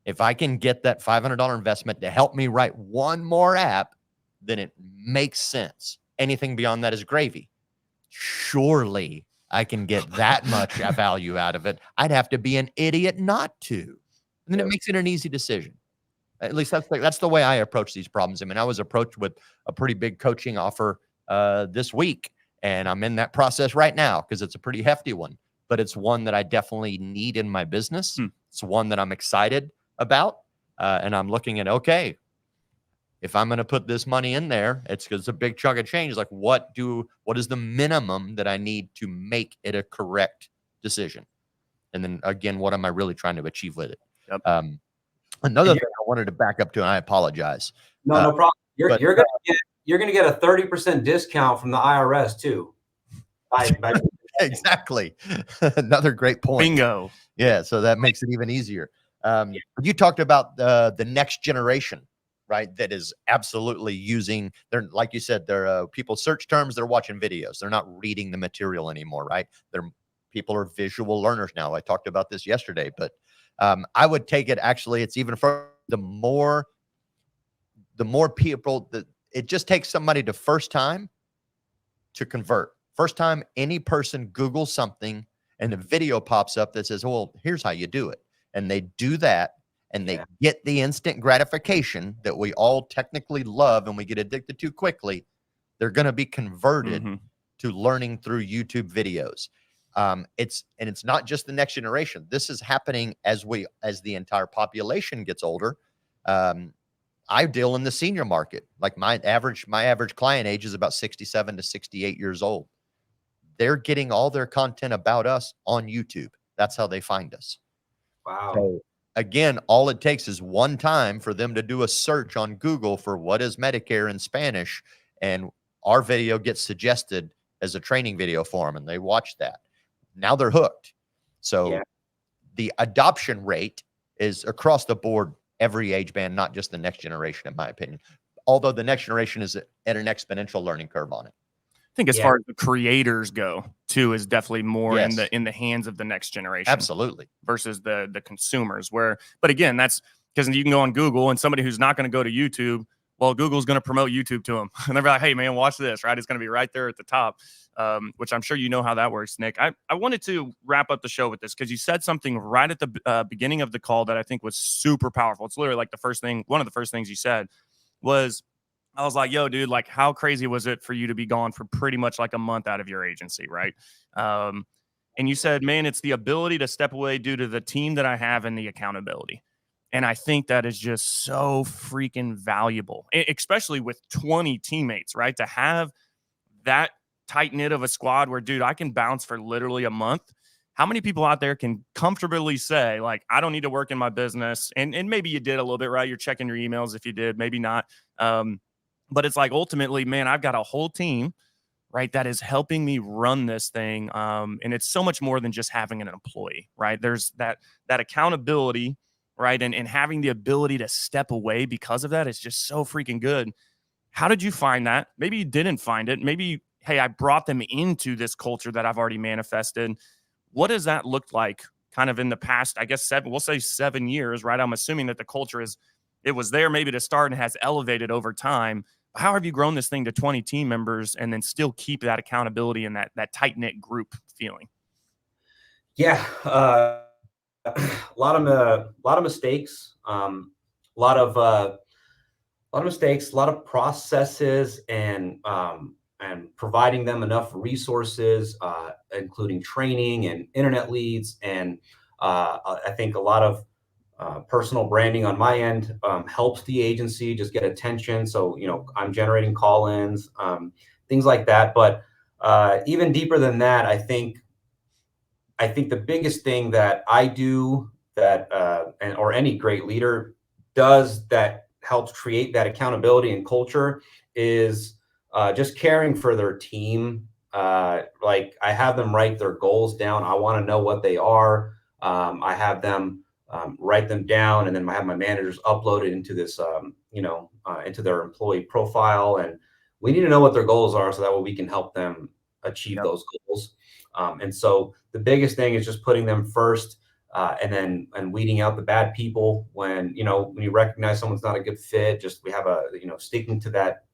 If I can get that $500 investment to help me write one more app, then it makes sense. Anything beyond that is gravy. Surely I can get that much value out of it. I'd have to be an idiot not to. And then it makes it an easy decision. At least that's the way I approach these problems. I mean, I was approached with a pretty big coaching offer this week, and I'm in that process right now because it's a pretty hefty one, but it's one that I definitely need in my business. It's one that I'm excited about. And I'm looking at, okay, if I'm going to put this money in there, it's because it's a big chunk of change. Like, what is the minimum that I need to make it a correct decision? And then again, what am I really trying to achieve with it? Another thing I wanted to back up to, and I apologize. No problem. You're gonna get a 30% discount from the IRS too. Exactly. Another great point. Bingo. Yeah. So that makes it even easier. You talked about the next generation, right? That is absolutely using, they're, like you said, they're people search terms, they're watching videos. They're not reading the material anymore, right? People are visual learners now. I talked about this yesterday, but I would take it, actually, it's even for the more people that it just takes somebody to first time to convert. First time any person Googles something and a video pops up that says, well, here's how you do it. And they do that and they get the instant gratification that we all technically love and we get addicted to quickly. They're going to be converted to learning through YouTube videos. It's not just the next generation. This is happening as the entire population gets older. I deal in the senior market. Like my average client age is about 67 to 68 years old. They're getting all their content about us on YouTube. That's how they find us. Wow. So again, all it takes is one time for them to do a search on Google for what is Medicare in Spanish, and our video gets suggested as a training video for them, and they watch that. Now they're hooked. So the adoption rate is across the board every age band, not just the next generation, in my opinion. Although the next generation is at an exponential learning curve on it. I think as far as the creators go, too, is definitely more Yes. in the hands of the next generation. Absolutely. Versus the consumers. But again, that's because you can go on Google and somebody who's not going to go to YouTube, well, Google's going to promote YouTube to them. And they're like, hey, man, watch this, right? It's going to be right there at the top, which I'm sure you know how that works, Nick. I wanted to wrap up the show with this because you said something right at the beginning of the call that I think was super powerful. It's literally like one of the first things you said was, I was like, yo, dude, like how crazy was it for you to be gone for pretty much like a month out of your agency, right? And you said, man, it's the ability to step away due to the team that I have and the accountability. And I think that is just so freaking valuable, especially with 20 teammates, right? To have that tight knit of a squad where, dude, I can bounce for literally a month. How many people out there can comfortably say, like, I don't need to work in my business? And maybe you did a little bit, right? You're checking your emails if you did, maybe not. But it's like, ultimately, man, I've got a whole team, right, that is helping me run this thing. And it's so much more than just having an employee, right? There's that accountability, right? And having the ability to step away because of that is just so freaking good. How did you find that? Maybe you didn't find it. Maybe, hey, I brought them into this culture that I've already manifested. What does that look like kind of in the past, I guess, we'll say 7 years, right? I'm assuming that the culture it was there maybe to start and has elevated over time. How have you grown this thing to 20 team members and then still keep that accountability and that tight-knit group feeling? Yeah. A lot of mistakes, a lot of mistakes, a lot of processes, and providing them enough resources, including training and internet leads. And I think a lot of personal branding on my end helps the agency just get attention. So, I'm generating call-ins, things like that. But even deeper than that, I think the biggest thing that I do that, or any great leader does that helps create that accountability and culture is just caring for their team. Like I have them write their goals down. I want to know what they are. I have them write them down, and then I have my managers upload it into this, into their employee profile. And we need to know what their goals are so that way we can help them achieve those goals. And so the biggest thing is just putting them first, and weeding out the bad people when you recognize someone's not a good fit. Just we have sticking to that,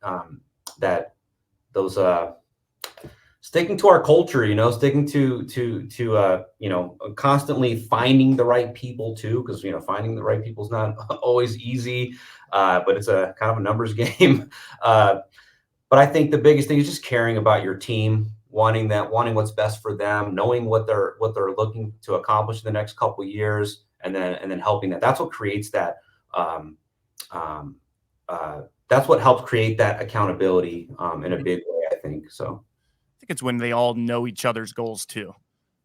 sticking to our culture, sticking to constantly finding the right people too, because finding the right people is not always easy, but it's a kind of a numbers game. But I think the biggest thing is just caring about your team, wanting what's best for them, knowing what they're looking to accomplish in the next couple of years, and then helping that. That's what creates that. That's what helps create that accountability in a big way, I think. So I think it's when they all know each other's goals too.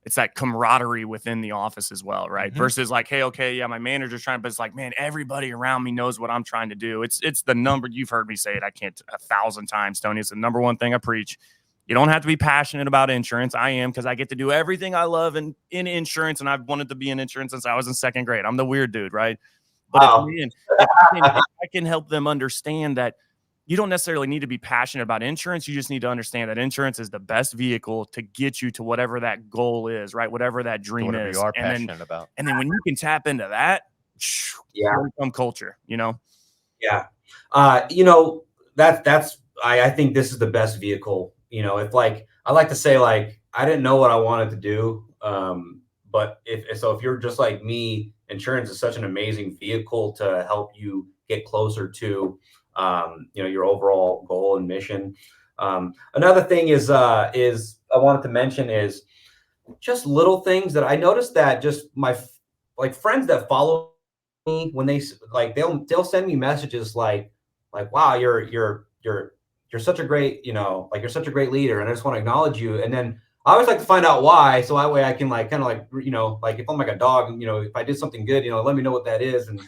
It's that camaraderie within the office as well, right? Mm-hmm. Versus like, hey, okay, yeah, my manager's trying, but it's like, man, everybody around me knows what I'm trying to do. It's the number. You've heard me say it. I can't 1,000 times, Tony. It's the number one thing I preach. You don't have to be passionate about insurance. I am, because I get to do everything I love in insurance, and I've wanted to be in insurance since I was in second grade. I'm the weird dude, right? But if I can help them understand that you don't necessarily need to be passionate about insurance. You just need to understand that insurance is the best vehicle to get you to whatever that goal is, right? Whatever that dream is. You are passionate about. And then when you can tap into that, here comes culture, Yeah. I think this is the best vehicle. If I like to say, like, I didn't know what I wanted to do. But if you're just like me, insurance is such an amazing vehicle to help you get closer to your overall goal and mission. Another thing is I wanted to mention is just little things that I noticed that just my friends that follow me, when they'll send me messages like, wow, you're such a great, you're such a great leader, and I just want to acknowledge you. And then I always like to find out why, so that way I can if I'm like a dog, if I did something good, let me know what that is. And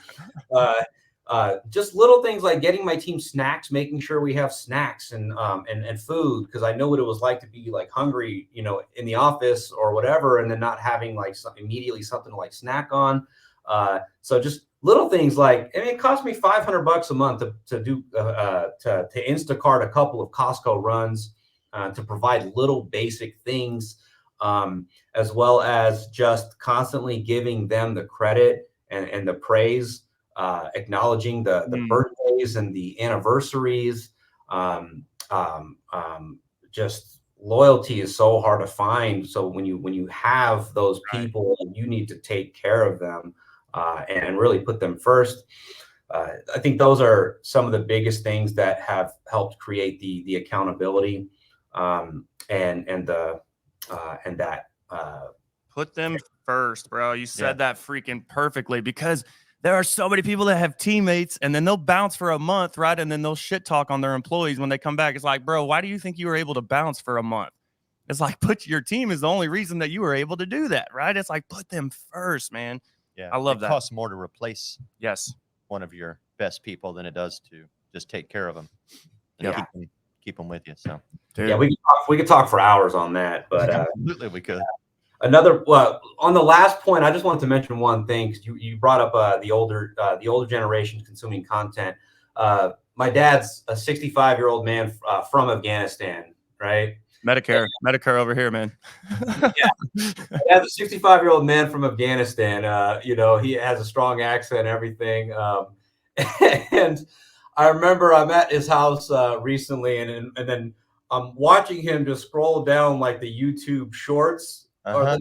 just little things like getting my team snacks, making sure we have snacks and food, because I know what it was like to be hungry, in the office or whatever, and then not having immediately something to snack on. So just little things like, I mean, it cost me $500 a month to Instacart a couple of Costco runs, to provide little basic things, as well as just constantly giving them the credit and the praise, acknowledging the birthdays and the anniversaries. Just loyalty is so hard to find. So when you have those people, you need to take care of them, and really put them first. I think those are some of the biggest things that have helped create the accountability, and that put them first, bro. You said that freaking perfectly, because there are so many people that have teammates and then they'll bounce for a month, right? And then they'll shit talk on their employees when they come back. It's like, bro, why do you think you were able to bounce for a month? It's like, your team is the only reason that you were able to do that, right? It's like, put them first, man. Yeah, I love that. It costs more to replace one of your best people than it does to just take care of them and keep them with you. So, dude. Yeah, we could talk for hours on that, but absolutely we could. On the last point, I just wanted to mention one thing, because you brought up the older generation consuming content. My dad's a 65-year-old man from Afghanistan, right? Medicare over here, man. Yeah, as a 65-year-old man from Afghanistan, he has a strong accent and everything. And I remember I'm at his house recently, and then I'm watching him just scroll down like the YouTube Shorts. Or not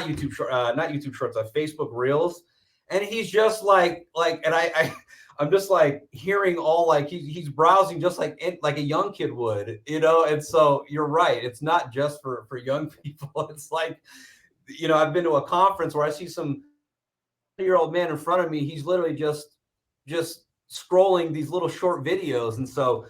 YouTube Shorts, Facebook Reels, and he's just and I'm just like hearing all like he's browsing just like a young kid would, And so you're right, it's not just for young people. It's like, I've been to a conference where I see some year-old man in front of me. He's literally just scrolling these little short videos, and so.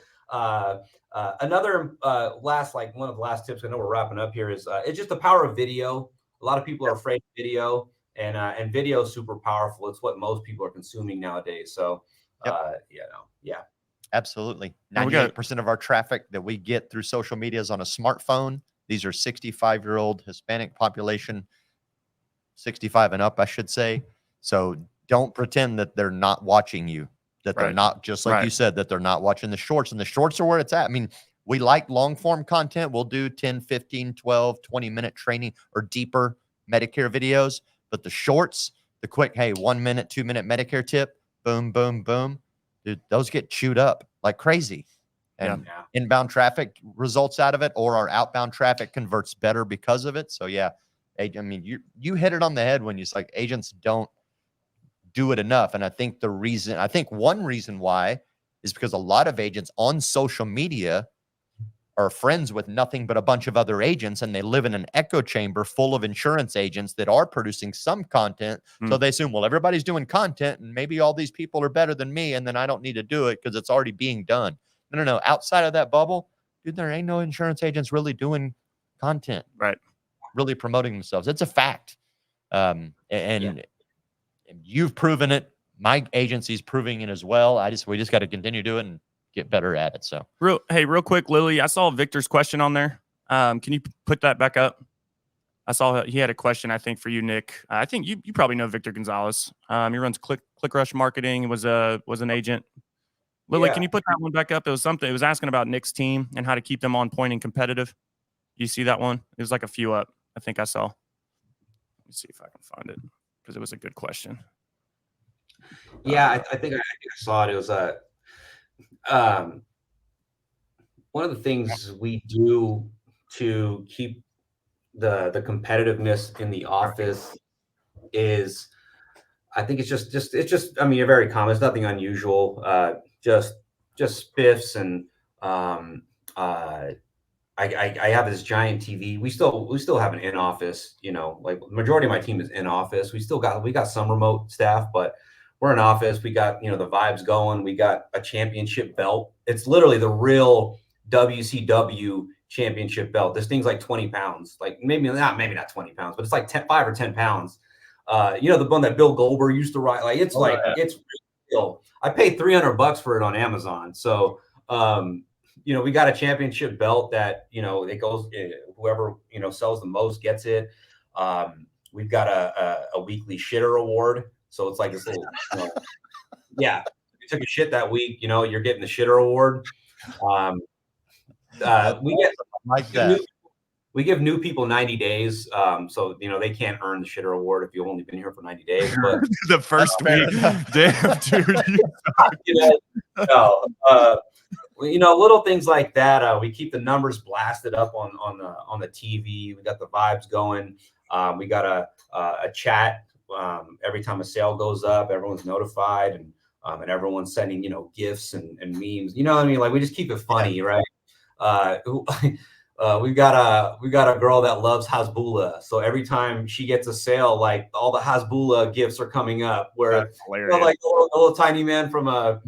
Another one of the last tips, I know we're wrapping up here, is it's just the power of video. A lot of people are afraid of video, and video is super powerful. It's what most people are consuming nowadays. So, absolutely. 98% of our traffic that we get through social media is on a smartphone. These are 65-year-old Hispanic population, 65 and up, I should say. So don't pretend that they're not watching you. That they're not, just like you said, that they're not watching the shorts, and the shorts are where it's at. I mean, we like long form content. We'll do 10, 15, 12, 20-minute training or deeper Medicare videos, but the shorts, the quick, hey, 1 minute, 2 minute Medicare tip, boom, boom, boom. Dude, those get chewed up like crazy. And inbound traffic results out of it, or our outbound traffic converts better because of it. So I mean, you hit it on the head when you like agents don't do it enough. And I think one reason why is because a lot of agents on social media are friends with nothing but a bunch of other agents, and they live in an echo chamber full of insurance agents that are producing some content. So they assume, well, everybody's doing content and maybe all these people are better than me, and then I don't need to do it because it's already being done. No. Outside of that bubble, dude, there ain't no insurance agents really doing content, really promoting themselves. It's a fact. And you've proven it. My agency's proving it as well. We just got to continue doing it and get better at it. So real quick, Lily, I saw Victor's question on there. Can you put that back up? I saw he had a question, I think, for you, Nick. I think you probably know Victor Gonzalez. He runs ClickRush Marketing, was an agent. Lily, can you put that one back up? It was asking about Nick's team and how to keep them on point and competitive. You see that one? It was like a few up, I think I saw. Let me see if I can find it, because it was a good question. Yeah, I think I saw it. It was one of the things we do to keep the competitiveness in the office is, I think it's just I mean, you're very common. It's nothing unusual. Just spiffs, and I have this giant TV. We still have an in-office, like the majority of my team is in office. We got some remote staff, but we're in office. We got, the vibes going. We got a championship belt. It's literally the real WCW championship belt. This thing's like 20 pounds, like maybe not 20 pounds, but it's like 5 or 10 pounds. The one that Bill Goldberg used to ride, like it's it's real. I paid $300 for it on Amazon. So, we got a championship belt that, it goes, whoever, sells the most gets it. We've got a weekly shitter award So it's like this little, yeah. If you took a shit that week, you're getting the shitter award. We get like that. We give new people 90 days. So, they can't earn the shitter award if you've only been here for 90 days. But the first week, damn, dude. little things like that. We keep the numbers blasted up on the TV. We got the vibes going. We got a chat. Every time a sale goes up, everyone's notified, and everyone's sending, gifts and memes. You know what I mean? Like, we just keep it funny, right? We've got a girl that loves Hasbulla, so every time she gets a sale, like all the Hasbulla gifts are coming up. Where like the little tiny man from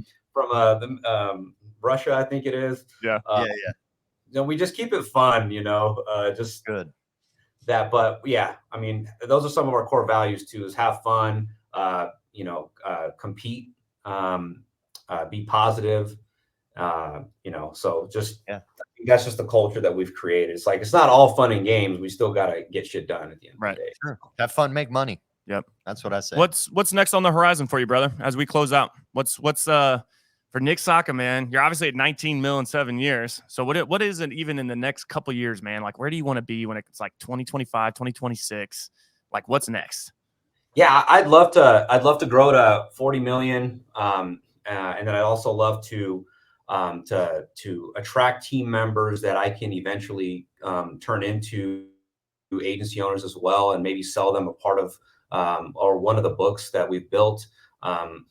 Russia, I think it is. Yeah. We just keep it fun, just good. That, but yeah, I mean, those are some of our core values too: is have fun, compete, be positive. So just I think that's just the culture that we've created. It's like, it's not all fun and games. We still got to get shit done at the end of the day. Sure. Have fun, make money. Yep. That's what I say. What's next on the horizon for you, brother, as we close out? What's for Nick Sakha, man? You're obviously at 19 mil in 7 years. So what is it even in the next couple years, man? Like, where do you want to be when it's like 2025, 2026? Like, what's next? Yeah, I'd love to grow to 40 million. And then I'd also love to attract team members that I can eventually turn into agency owners as well, and maybe sell them a part of or one of the books that we've built.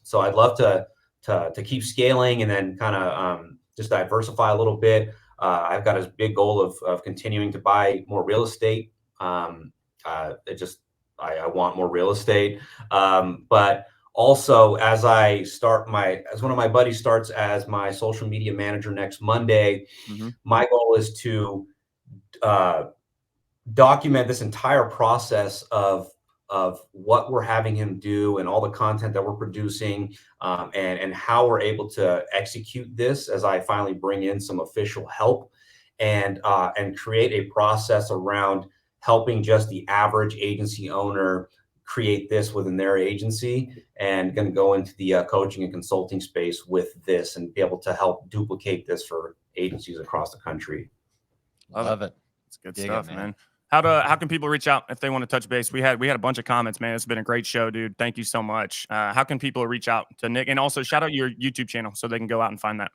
So I'd love to keep scaling, and then kind of just diversify a little bit. I've got a big goal of continuing to buy more real estate. I want more real estate, but also, as one of my buddies starts as my social media manager next Monday, my goal is to document this entire process of what we're having him do and all the content that we're producing, and how we're able to execute this as I finally bring in some official help, and create a process around helping just the average agency owner create this within their agency, and going to go into the coaching and consulting space with this and be able to help duplicate this for agencies across the country. Love it. It's good stuff, man. How can people reach out if they want to touch base? We had a bunch of comments, man. It's been a great show, dude. Thank you so much. How can people reach out to Nick, and also shout out your YouTube channel so they can go out and find that?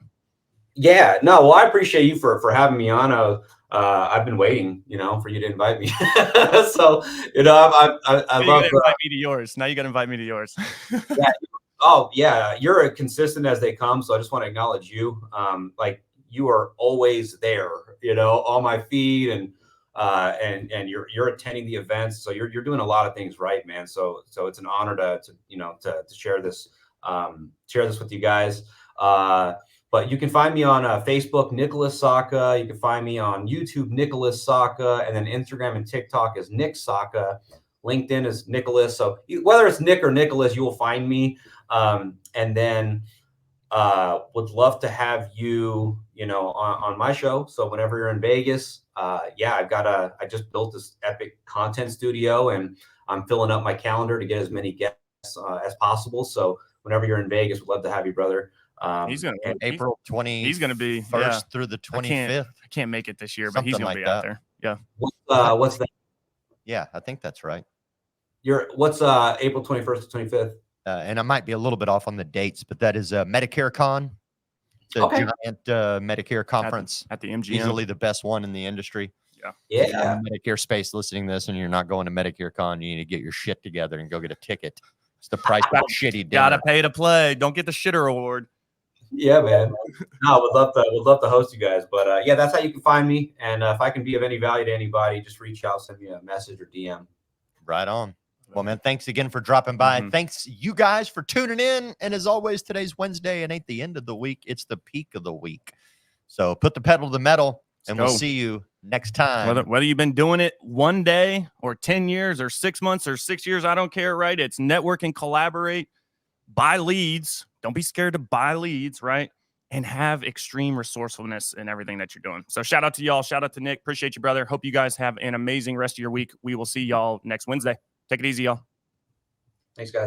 Yeah, no, well, I appreciate you for having me on. I've been waiting, for you to invite me. So, I love invite me to yours. Now you got to invite me to yours. Yeah. Oh yeah, you're as consistent as they come. So I just want to acknowledge you. Like, you are always there, on my feed, and you're attending the events. So you're doing a lot of things right, man. So it's an honor to share this with you guys. But you can find me on Facebook, Nicholas Sakha. You can find me on YouTube, Nicholas Sakha, and then Instagram and TikTok is Nick Sakha. LinkedIn is Nicholas. So whether it's Nick or Nicholas, you will find me. And then would love to have you, on my show. So whenever you're in Vegas, I just built this epic content studio, and I'm filling up my calendar to get as many guests as possible. So whenever you're in Vegas, we'd love to have you, brother. He's going to April 20. He's going to be first through the 25th. I can't make it this year, but he's going to be out there. Yeah. What's that? Yeah, I think that's right. What's April 21st to 25th? And I might be a little bit off on the dates, but that is Medicare Con. It's a giant Medicare conference at the MGM. Easily the best one in the industry. Yeah. If you're in the Medicare space listening to this and you're not going to Medicare Con, you need to get your shit together and go get a ticket. It's the price of shitty dinner. Gotta pay to play. Don't get the shitter award. Yeah, man. No, would love to host you guys. But yeah, that's how you can find me. And if I can be of any value to anybody, just reach out, send me a message or DM. Right on. Well, man, thanks again for dropping by. Thanks you guys for tuning in. And as always, today's Wednesday and ain't the end of the week. It's the peak of the week. So put the pedal to the metal, and we'll see you next time. Whether you've been doing it one day or 10 years or 6 months or 6 years, I don't care, right? It's network and collaborate, buy leads. Don't be scared to buy leads, right? And have extreme resourcefulness in everything that you're doing. So shout out to y'all. Shout out to Nick. Appreciate you, brother. Hope you guys have an amazing rest of your week. We will see y'all next Wednesday. Take it easy, y'all. Thanks, guys.